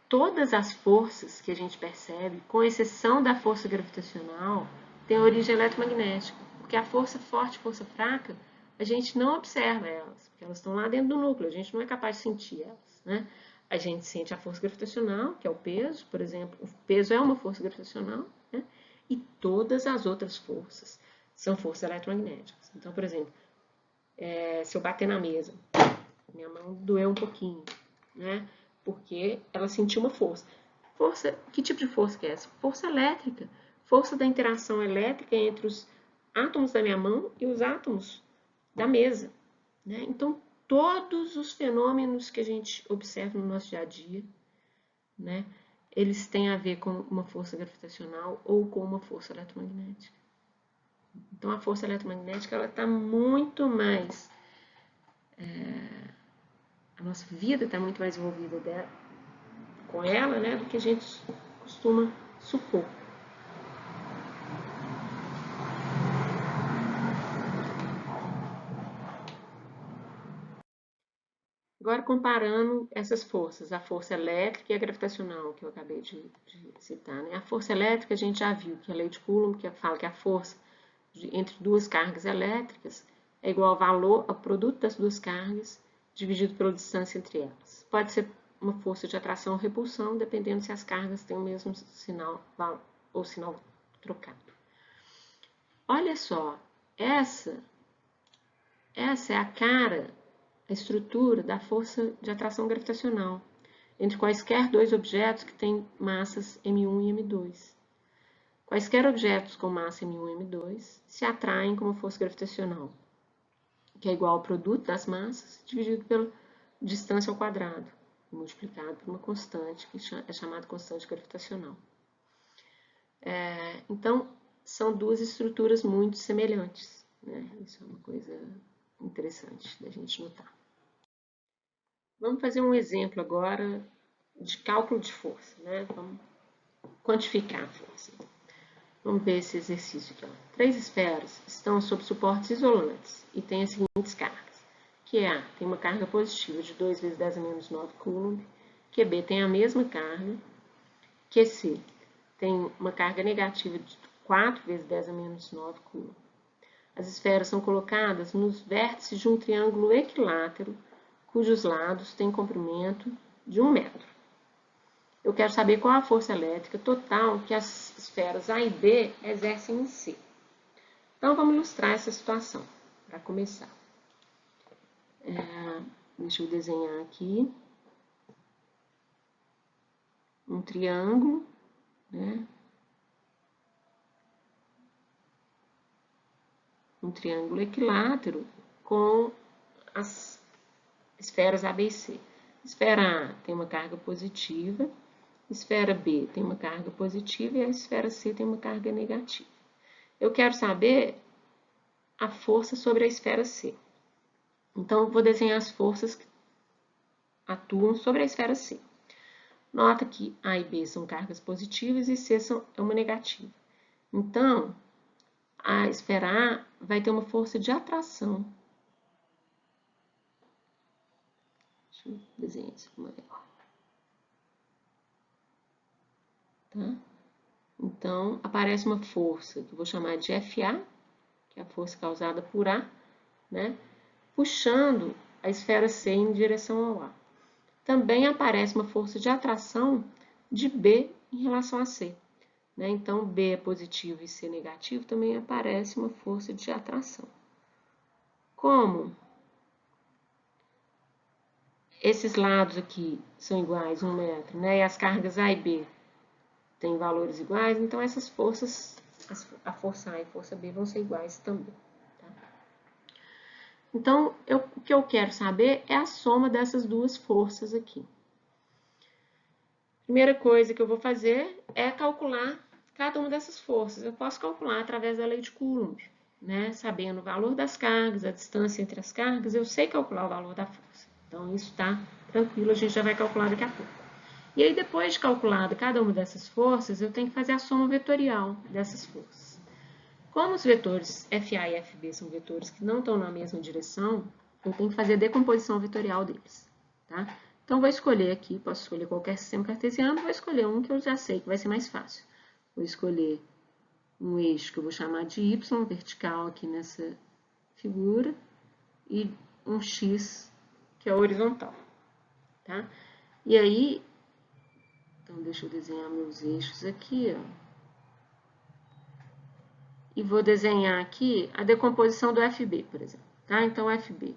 Todas as forças que a gente percebe, com exceção da força gravitacional, têm origem eletromagnética, porque a força forte e força fraca, a gente não observa elas, porque elas estão lá dentro do núcleo, a gente não é capaz de sentir elas, né? A gente sente a força gravitacional, que é o peso, por exemplo, o peso é uma força gravitacional, né? E todas as outras forças são forças eletromagnéticas. Então, por exemplo, se eu bater na mesa, minha mão doeu um pouquinho, né? Porque ela sentiu uma força. Força, que tipo de força que é essa? Força elétrica. Força da interação elétrica entre os átomos da minha mão e os átomos da mesa, né? Então, todos os fenômenos que a gente observa no nosso dia a dia, né, eles têm a ver com uma força gravitacional ou com uma força eletromagnética. Então, a força eletromagnética ela está muito mais a nossa vida está muito mais envolvida com ela, né, do que a gente costuma supor. Agora, comparando essas forças, a força elétrica e a gravitacional, que eu acabei de citar, né? A força elétrica, a gente já viu que a lei de Coulomb, que fala que a força entre duas cargas elétricas é igual ao valor, ao produto das duas cargas, dividido pela distância entre elas. Pode ser uma força de atração ou repulsão, dependendo se as cargas têm o mesmo sinal ou sinal trocado. Olha só, essa é a cara, a estrutura da força de atração gravitacional entre quaisquer dois objetos que têm massas m1 e m2. Quaisquer objetos com massa m1 e m2 se atraem com uma força gravitacional, que é igual ao produto das massas dividido pela distância ao quadrado, multiplicado por uma constante, que é chamada constante gravitacional. Então, são duas estruturas muito semelhantes, né? Isso é uma coisa interessante da gente notar. Vamos fazer um exemplo agora de cálculo de força, né? Vamos quantificar a força. Vamos ver esse exercício aqui. 3 esferas estão sob suportes isolantes e têm as seguintes cargas. QA tem uma carga positiva de 2 vezes 10 a menos 9 Coulomb, QB tem a mesma carga, QC tem uma carga negativa de 4 vezes 10 a menos 9 Coulomb. As esferas são colocadas nos vértices de um triângulo equilátero, cujos lados têm comprimento de 1 metro. Eu quero saber qual a força elétrica total que as esferas A e B exercem em C. Então, vamos ilustrar essa situação, para começar. Deixa eu desenhar aqui um triângulo, né? Um triângulo equilátero com as esferas A, B e C. Esfera A tem uma carga positiva, esfera B tem uma carga positiva e a esfera C tem uma carga negativa. Eu quero saber a força sobre a esfera C. Então, vou desenhar as forças que atuam sobre a esfera C. Nota que A e B são cargas positivas e C é uma negativa. Então, a esfera A vai ter uma força de atração. Deixa eu desenhar isso melhor. Tá? Então, aparece uma força que eu vou chamar de FA, que é a força causada por A, né? Puxando a esfera C em direção ao A. Também aparece uma força de atração de B em relação a C. Né? Então, B é positivo e C negativo, também aparece uma força de atração. Como esses lados aqui são iguais, 1 metro, né? E as cargas A e B têm valores iguais, então essas forças, a força A e a força B vão ser iguais também. Tá? Então, o que eu quero saber é a soma dessas duas forças aqui. Primeira coisa que eu vou fazer é calcular cada uma dessas forças. Eu posso calcular através da lei de Coulomb, né? Sabendo o valor das cargas, a distância entre as cargas, eu sei calcular o valor da força. Então, isso está tranquilo, a gente já vai calcular daqui a pouco. E aí, depois de calculado cada uma dessas forças, eu tenho que fazer a soma vetorial dessas forças. Como os vetores FA e FB são vetores que não estão na mesma direção, eu tenho que fazer a decomposição vetorial deles. Tá? Então, vou escolher aqui, posso escolher qualquer sistema cartesiano, vou escolher um que eu já sei que vai ser mais fácil. Vou escolher um eixo que eu vou chamar de Y, vertical aqui nessa figura, e um X, que é horizontal. Tá? E aí, então deixa eu desenhar meus eixos aqui, ó. E vou desenhar aqui a decomposição do FB, por exemplo. Tá? Então, o FB,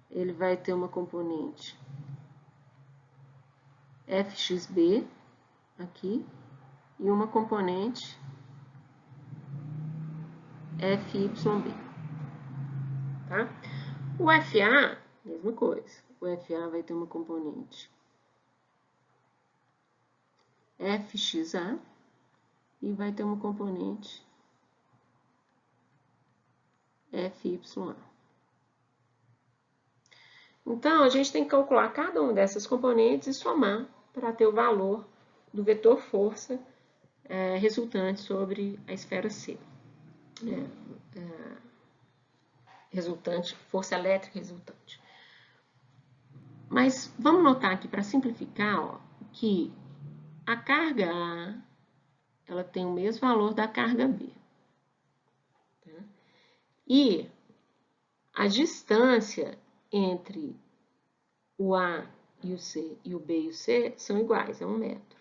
ele vai ter uma componente FXB aqui e uma componente FYB. Tá? O FA, mesma coisa. O FA vai ter uma componente FXA e vai ter uma componente FYA. Então, a gente tem que calcular cada uma dessas componentes e somar para ter o valor do vetor força resultante sobre a esfera C. Resultante, força elétrica resultante. Mas vamos notar aqui, para simplificar, ó, que a carga A ela tem o mesmo valor da carga B. Tá? E a distância entre o A e o C e o B e o C são iguais, é 1 metro.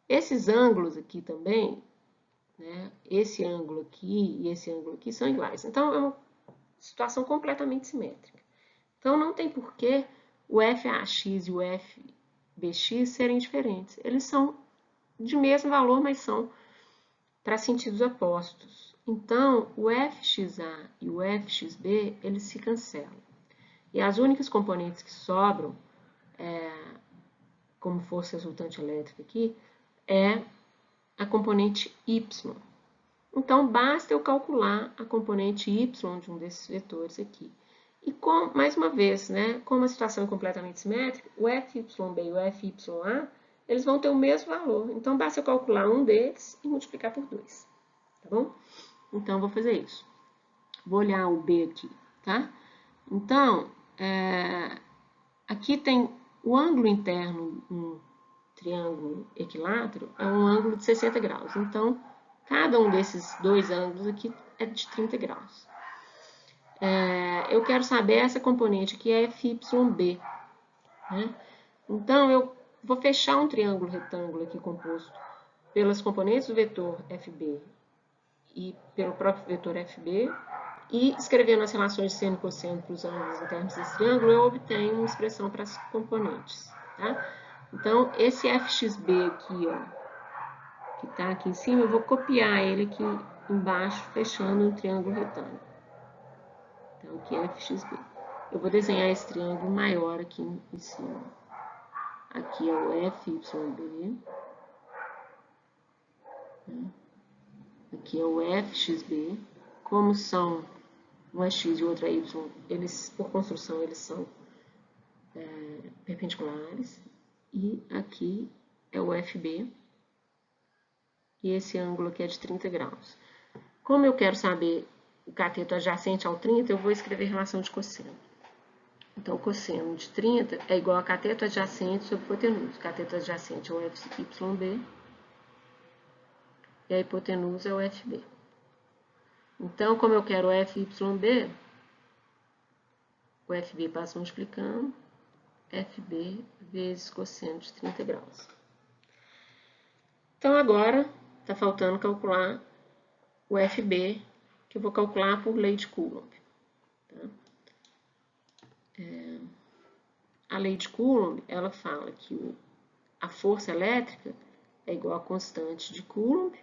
Esses ângulos aqui também, né, esse ângulo aqui e esse ângulo aqui são iguais. Então, é uma situação completamente simétrica. Então, não tem porquê o FAX e o FBX serem diferentes. Eles são de mesmo valor, mas são para sentidos opostos. Então, o FXA e o FXB, eles se cancelam. E as únicas componentes que sobram, como força resultante elétrica aqui, é a componente Y. Então, basta eu calcular a componente Y de um desses vetores aqui. E, mais uma vez, né, como a situação é completamente simétrica, o FYB e o FYA, eles vão ter o mesmo valor. Então, basta eu calcular um deles e multiplicar por 2. Tá bom? Então, eu vou fazer isso. Vou olhar o B aqui, tá? Então, aqui tem o ângulo interno no triângulo equilátero, é um ângulo de 60 graus. Então, cada um desses dois ângulos aqui é de 30 graus. Eu quero saber essa componente aqui é FYB. Né? Então, eu vou fechar um triângulo retângulo aqui composto pelas componentes do vetor FB e pelo próprio vetor FB, e escrevendo as relações de seno e cosseno para os ângulos internos desse triângulo, eu obtenho uma expressão para as componentes. Tá? Então, esse FXB aqui, ó, que está aqui em cima, eu vou copiar ele aqui embaixo, fechando um triângulo retângulo. Então, aqui é FXB. Eu vou desenhar esse triângulo maior aqui em cima. Aqui é o FYB. Aqui é o FXB. Como são um é X e o outro é Y, eles, por construção, eles são perpendiculares. E aqui é o FB. E esse ângulo aqui é de 30 graus. Como eu quero saber o cateto adjacente ao 30, eu vou escrever relação de cosseno. Então, o cosseno de 30 é igual a cateto adjacente sobre hipotenusa. O cateto adjacente é o FYB e a hipotenusa é o FB. Então, como eu quero o FYB, o FB passa multiplicando, FB vezes cosseno de 30 graus. Então, agora, está faltando calcular o FB, que eu vou calcular por lei de Coulomb. Tá? A lei de Coulomb, ela fala que a força elétrica é igual a constante de Coulomb,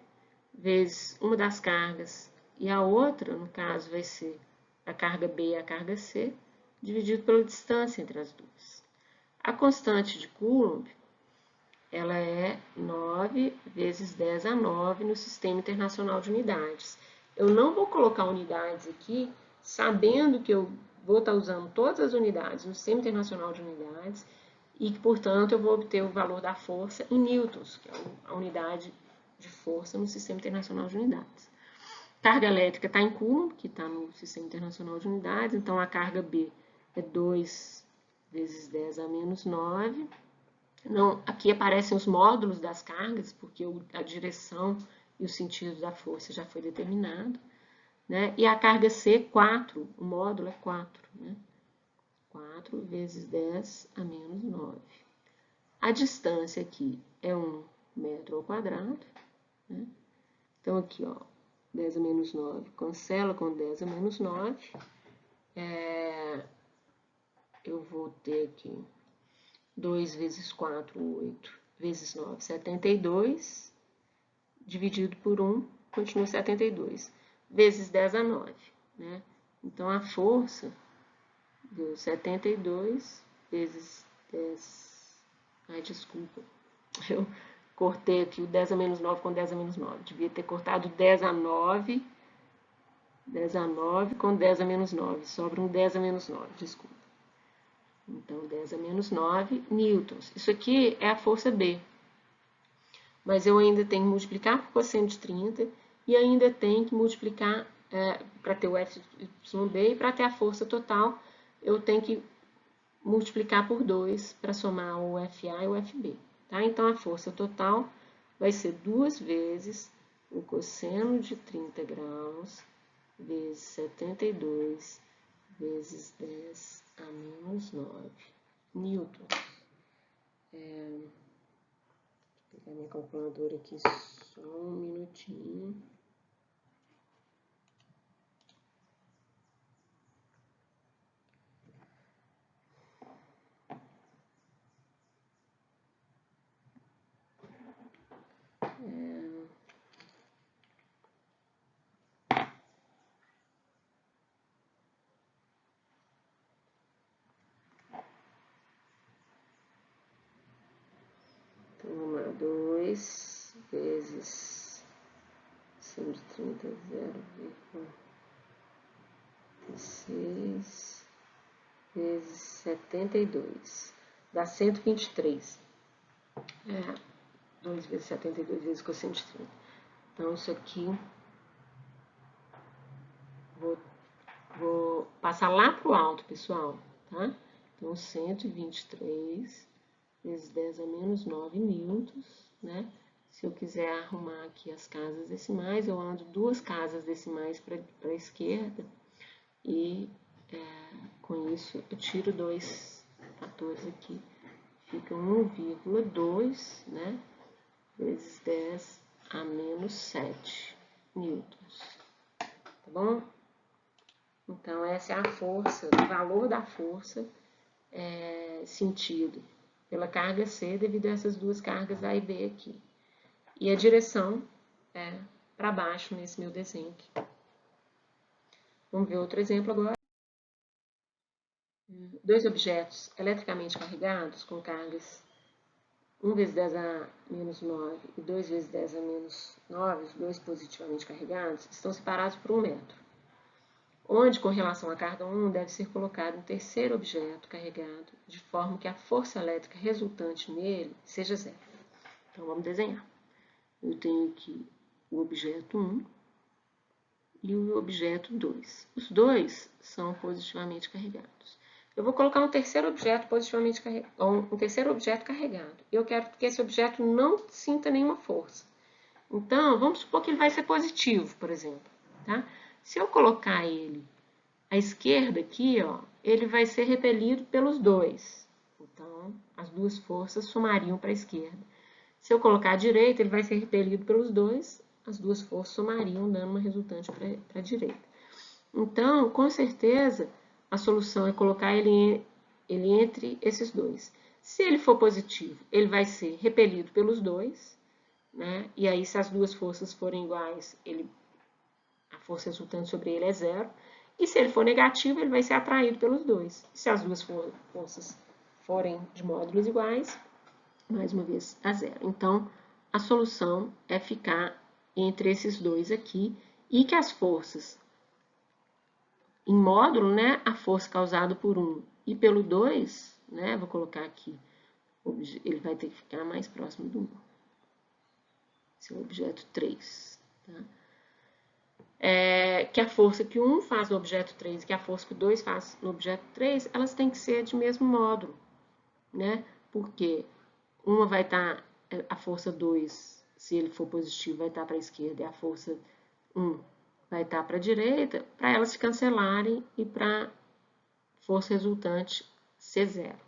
vezes uma das cargas, e a outra, no caso, vai ser a carga B e a carga C, dividido pela distância entre as duas. A constante de Coulomb, ela é 9 vezes 10 a 9 no Sistema Internacional de Unidades. Eu não vou colocar unidades aqui, sabendo que eu vou estar usando todas as unidades no Sistema Internacional de Unidades e que, portanto, eu vou obter o valor da força em newtons, que é a unidade de força no Sistema Internacional de Unidades. Carga elétrica está em Coulomb, que está no Sistema Internacional de Unidades, então a carga B é 2 vezes 10 a menos 9. Não, aqui aparecem os módulos das cargas, porque a direção e o sentido da força já foi determinado. Né? E a carga C, 4, o módulo é 4. Né? 4 vezes 10 a menos 9. A distância aqui é 1 metro ao quadrado. Né? Então, aqui, ó, 10 a menos 9, cancela com 10 a menos 9. Eu vou ter aqui 2 vezes 4, 8, vezes 9, 72, dividido por 1, continua 72, vezes 10 a 9. Né? Então, a força deu 72 vezes 10... Ai, desculpa. Eu cortei aqui o 10 a menos 9 com 10 a menos 9. Devia ter cortado 10 a 9, 10 a 9 com 10 a menos 9. Sobra um 10 a menos 9, desculpa. Então, 10 a menos 9 newtons. Isso aqui é a força B. Mas eu ainda tenho que multiplicar por cosseno de 30 e ainda tenho que multiplicar para ter o FYB e para ter a força total, eu tenho que multiplicar por 2 para somar o FA e o FB. Tá? Então, a força total vai ser 2 vezes o cosseno de 30 graus vezes 72 vezes 10 a menos 9 newtons. Vou pegar minha calculadora aqui só um minutinho. Então, vamos lá, 2 vezes 130, 0,6 vezes 72, dá 123. 2 vezes 72 vezes cosseno de 30. Então, isso aqui, vou passar lá para o alto, pessoal, tá? Então, 123 vezes 10 a menos 9 newtons, né? Se eu quiser arrumar aqui as casas decimais, eu ando 2 casas decimais para a esquerda e com isso eu tiro 2 fatores aqui. Fica 1,2, né? Vezes 10 a menos 7 newtons. Tá bom? Então, essa é a força, o valor da força sentido pela carga C devido a essas duas cargas A e B aqui. E a direção é para baixo nesse meu desenho aqui. Vamos ver outro exemplo agora. 2 objetos eletricamente carregados com cargas 1 vezes 10 a menos 9 e 2 vezes 10 a menos 9, os dois positivamente carregados, estão separados por 1 metro. Onde, com relação à carga 1, deve ser colocado um terceiro objeto carregado, de forma que a força elétrica resultante nele seja zero. Então, vamos desenhar. Eu tenho aqui o objeto 1 e o objeto 2. Os dois são positivamente carregados. Eu vou colocar um terceiro objeto positivamente carregado, um terceiro objeto carregado. Eu quero que esse objeto não sinta nenhuma força. Então, vamos supor que ele vai ser positivo, por exemplo. Tá? Se eu colocar ele à esquerda aqui, ó, ele vai ser repelido pelos dois. Então, as duas forças somariam para a esquerda. Se eu colocar à direita, ele vai ser repelido pelos dois, as duas forças somariam, dando uma resultante para a direita. Então, com certeza, a solução é colocar ele entre esses dois. Se ele for positivo, ele vai ser repelido pelos dois, né? E aí, se as duas forças forem iguais, a força resultante sobre ele é zero. E se ele for negativo, ele vai ser atraído pelos dois. Se as duas forças forem de módulos iguais, mais uma vez a zero. Então, a solução é ficar entre esses dois aqui e que as forças em módulo, né, a força causada por 1 e pelo 2, né, vou colocar aqui, ele vai ter que ficar mais próximo do 1. Esse é o objeto 3. Tá? Que a força que 1 faz no objeto 3 e que a força que o 2 faz no objeto 3, elas têm que ser de mesmo módulo, né? Porque uma vai estar, a força 2, se ele for positivo, vai estar para a esquerda, e a força 1 vai estar para a direita, para elas se cancelarem e para a força resultante ser zero.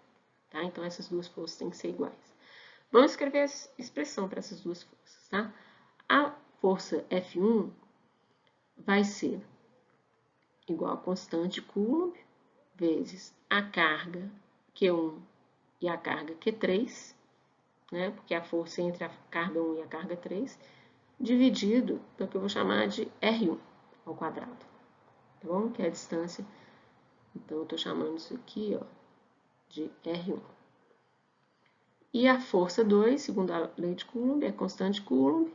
Tá? Então, essas duas forças têm que ser iguais. Vamos escrever a expressão para essas duas forças. Tá? A força F1 vai ser igual a constante Coulomb vezes a carga Q1 e a carga Q3, né, porque a força entre a carga 1 e a carga 3, dividido pelo que eu vou chamar de R1 ao quadrado, tá bom? Que é a distância. Então, eu estou chamando isso aqui, ó, de R1. E a força 2, segundo a lei de Coulomb, é constante Coulomb,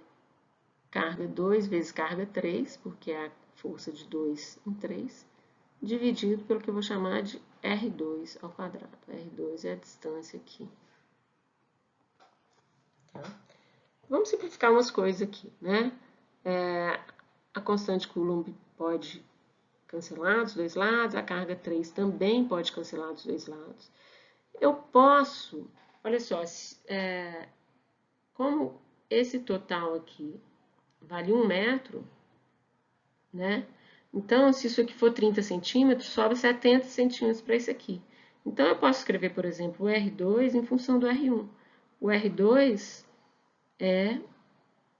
carga 2 vezes carga 3, porque é a força de 2 em 3, dividido pelo que eu vou chamar de R2 ao quadrado. R2 é a distância aqui. Tá? Vamos simplificar umas coisas aqui, né? A constante Coulomb pode cancelar dos dois lados, a carga 3 também pode cancelar dos dois lados. Eu posso, olha só, como esse total aqui vale 1 metro, né? Então, se isso aqui for 30 centímetros, sobe 70 centímetros para esse aqui. Então, eu posso escrever, por exemplo, o R2 em função do R1. O R2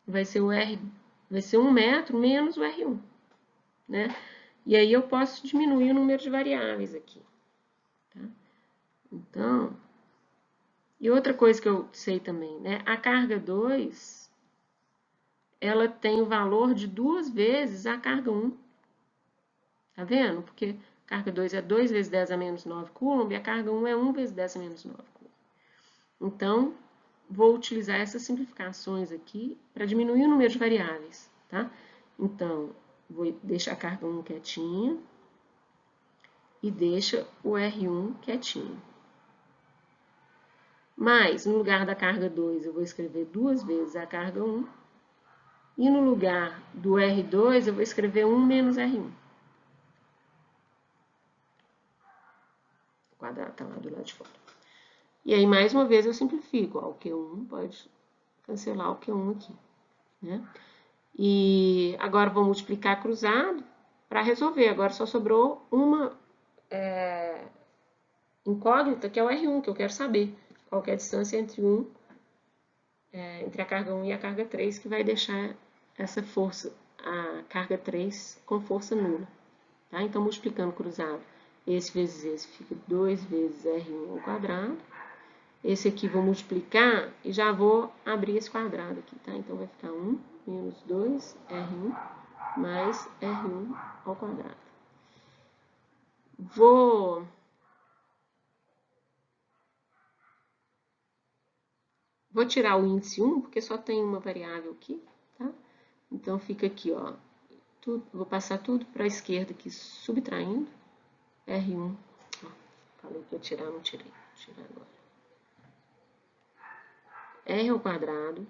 vai ser 1 metro menos o R1, né? E aí eu posso diminuir o número de variáveis aqui. Tá? Então, e outra coisa que eu sei também, né? A carga 2, ela tem o valor de 2 vezes a carga 1. Tá vendo? Porque a carga 2 é 2 vezes 10 a menos 9 Coulomb e a carga 1 é 1 vezes 10 a menos 9 Coulomb. Então, vou utilizar essas simplificações aqui para diminuir o número de variáveis, tá? Então, vou deixar a carga 1 quietinha e deixa o R1 quietinho. Mas, no lugar da carga 2, eu vou escrever 2 vezes a carga 1. E no lugar do R2, eu vou escrever 1 menos R1. O quadrado está lá do lado de fora. E aí, mais uma vez, eu simplifico. Ó, o Q1 pode cancelar o Q1 aqui, né? E agora vou multiplicar cruzado para resolver. Agora só sobrou uma incógnita, que é o R1, que eu quero saber qual que é a distância entre a carga 1 e a carga 3, que vai deixar essa força, a carga 3, com força nula. Tá? Então, multiplicando cruzado, esse vezes esse fica 2 vezes R1 ao quadrado. Esse aqui vou multiplicar e já vou abrir esse quadrado aqui, tá? Então, vai ficar 1 menos 2 R1 mais R1 ao quadrado. Vou tirar o índice 1, porque só tem uma variável aqui, tá? Então, fica aqui, ó. Vou passar tudo para a esquerda aqui, subtraindo. R1. Ó, falei que ia tirar, não tirei. Vou tirar agora. R ao quadrado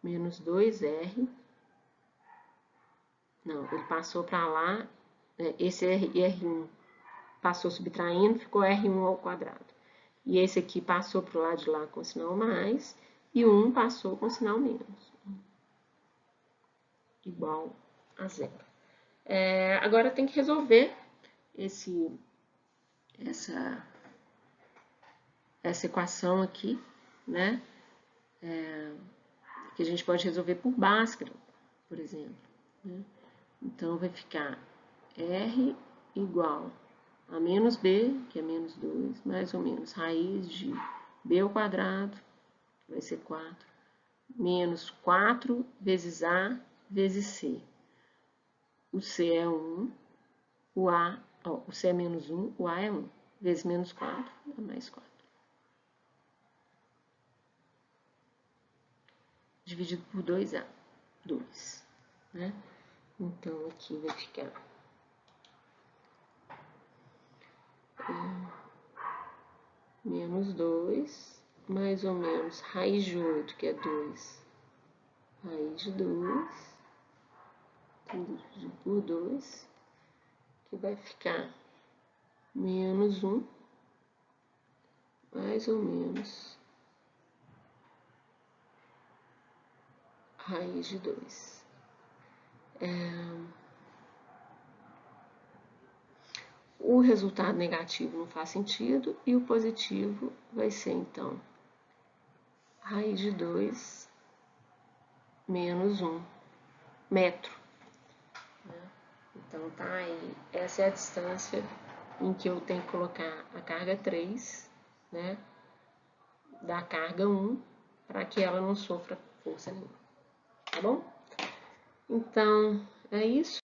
menos 2R. Não, ele passou para lá. Esse R1 passou subtraindo, ficou R1 ao quadrado. E esse aqui passou para o lado de lá com sinal mais. E o 1 passou com sinal menos. Igual a zero. Agora tem que resolver essa equação aqui, né? Que a gente pode resolver por Bhaskara, por exemplo. Né? Então, vai ficar R igual a menos B, que é menos 2, mais ou menos raiz de B ao quadrado, que vai ser 4, menos 4 vezes A vezes C. O C é 1, o C é menos 1, o A é 1, vezes menos 4, dá mais 4. Dividido por 2A, 2, né? Então, aqui vai ficar menos 2, mais ou menos raiz de 8, que é 2, raiz de 2, tudo dividido por 2, que vai ficar menos 1, mais ou menos raiz de 2. O resultado negativo não faz sentido e o positivo vai ser, então, raiz de 2 menos 1 metro. Então, tá aí. Essa é a distância em que eu tenho que colocar a carga 3, né, da carga 1, para que ela não sofra força nenhuma. Tá bom? Então, é isso.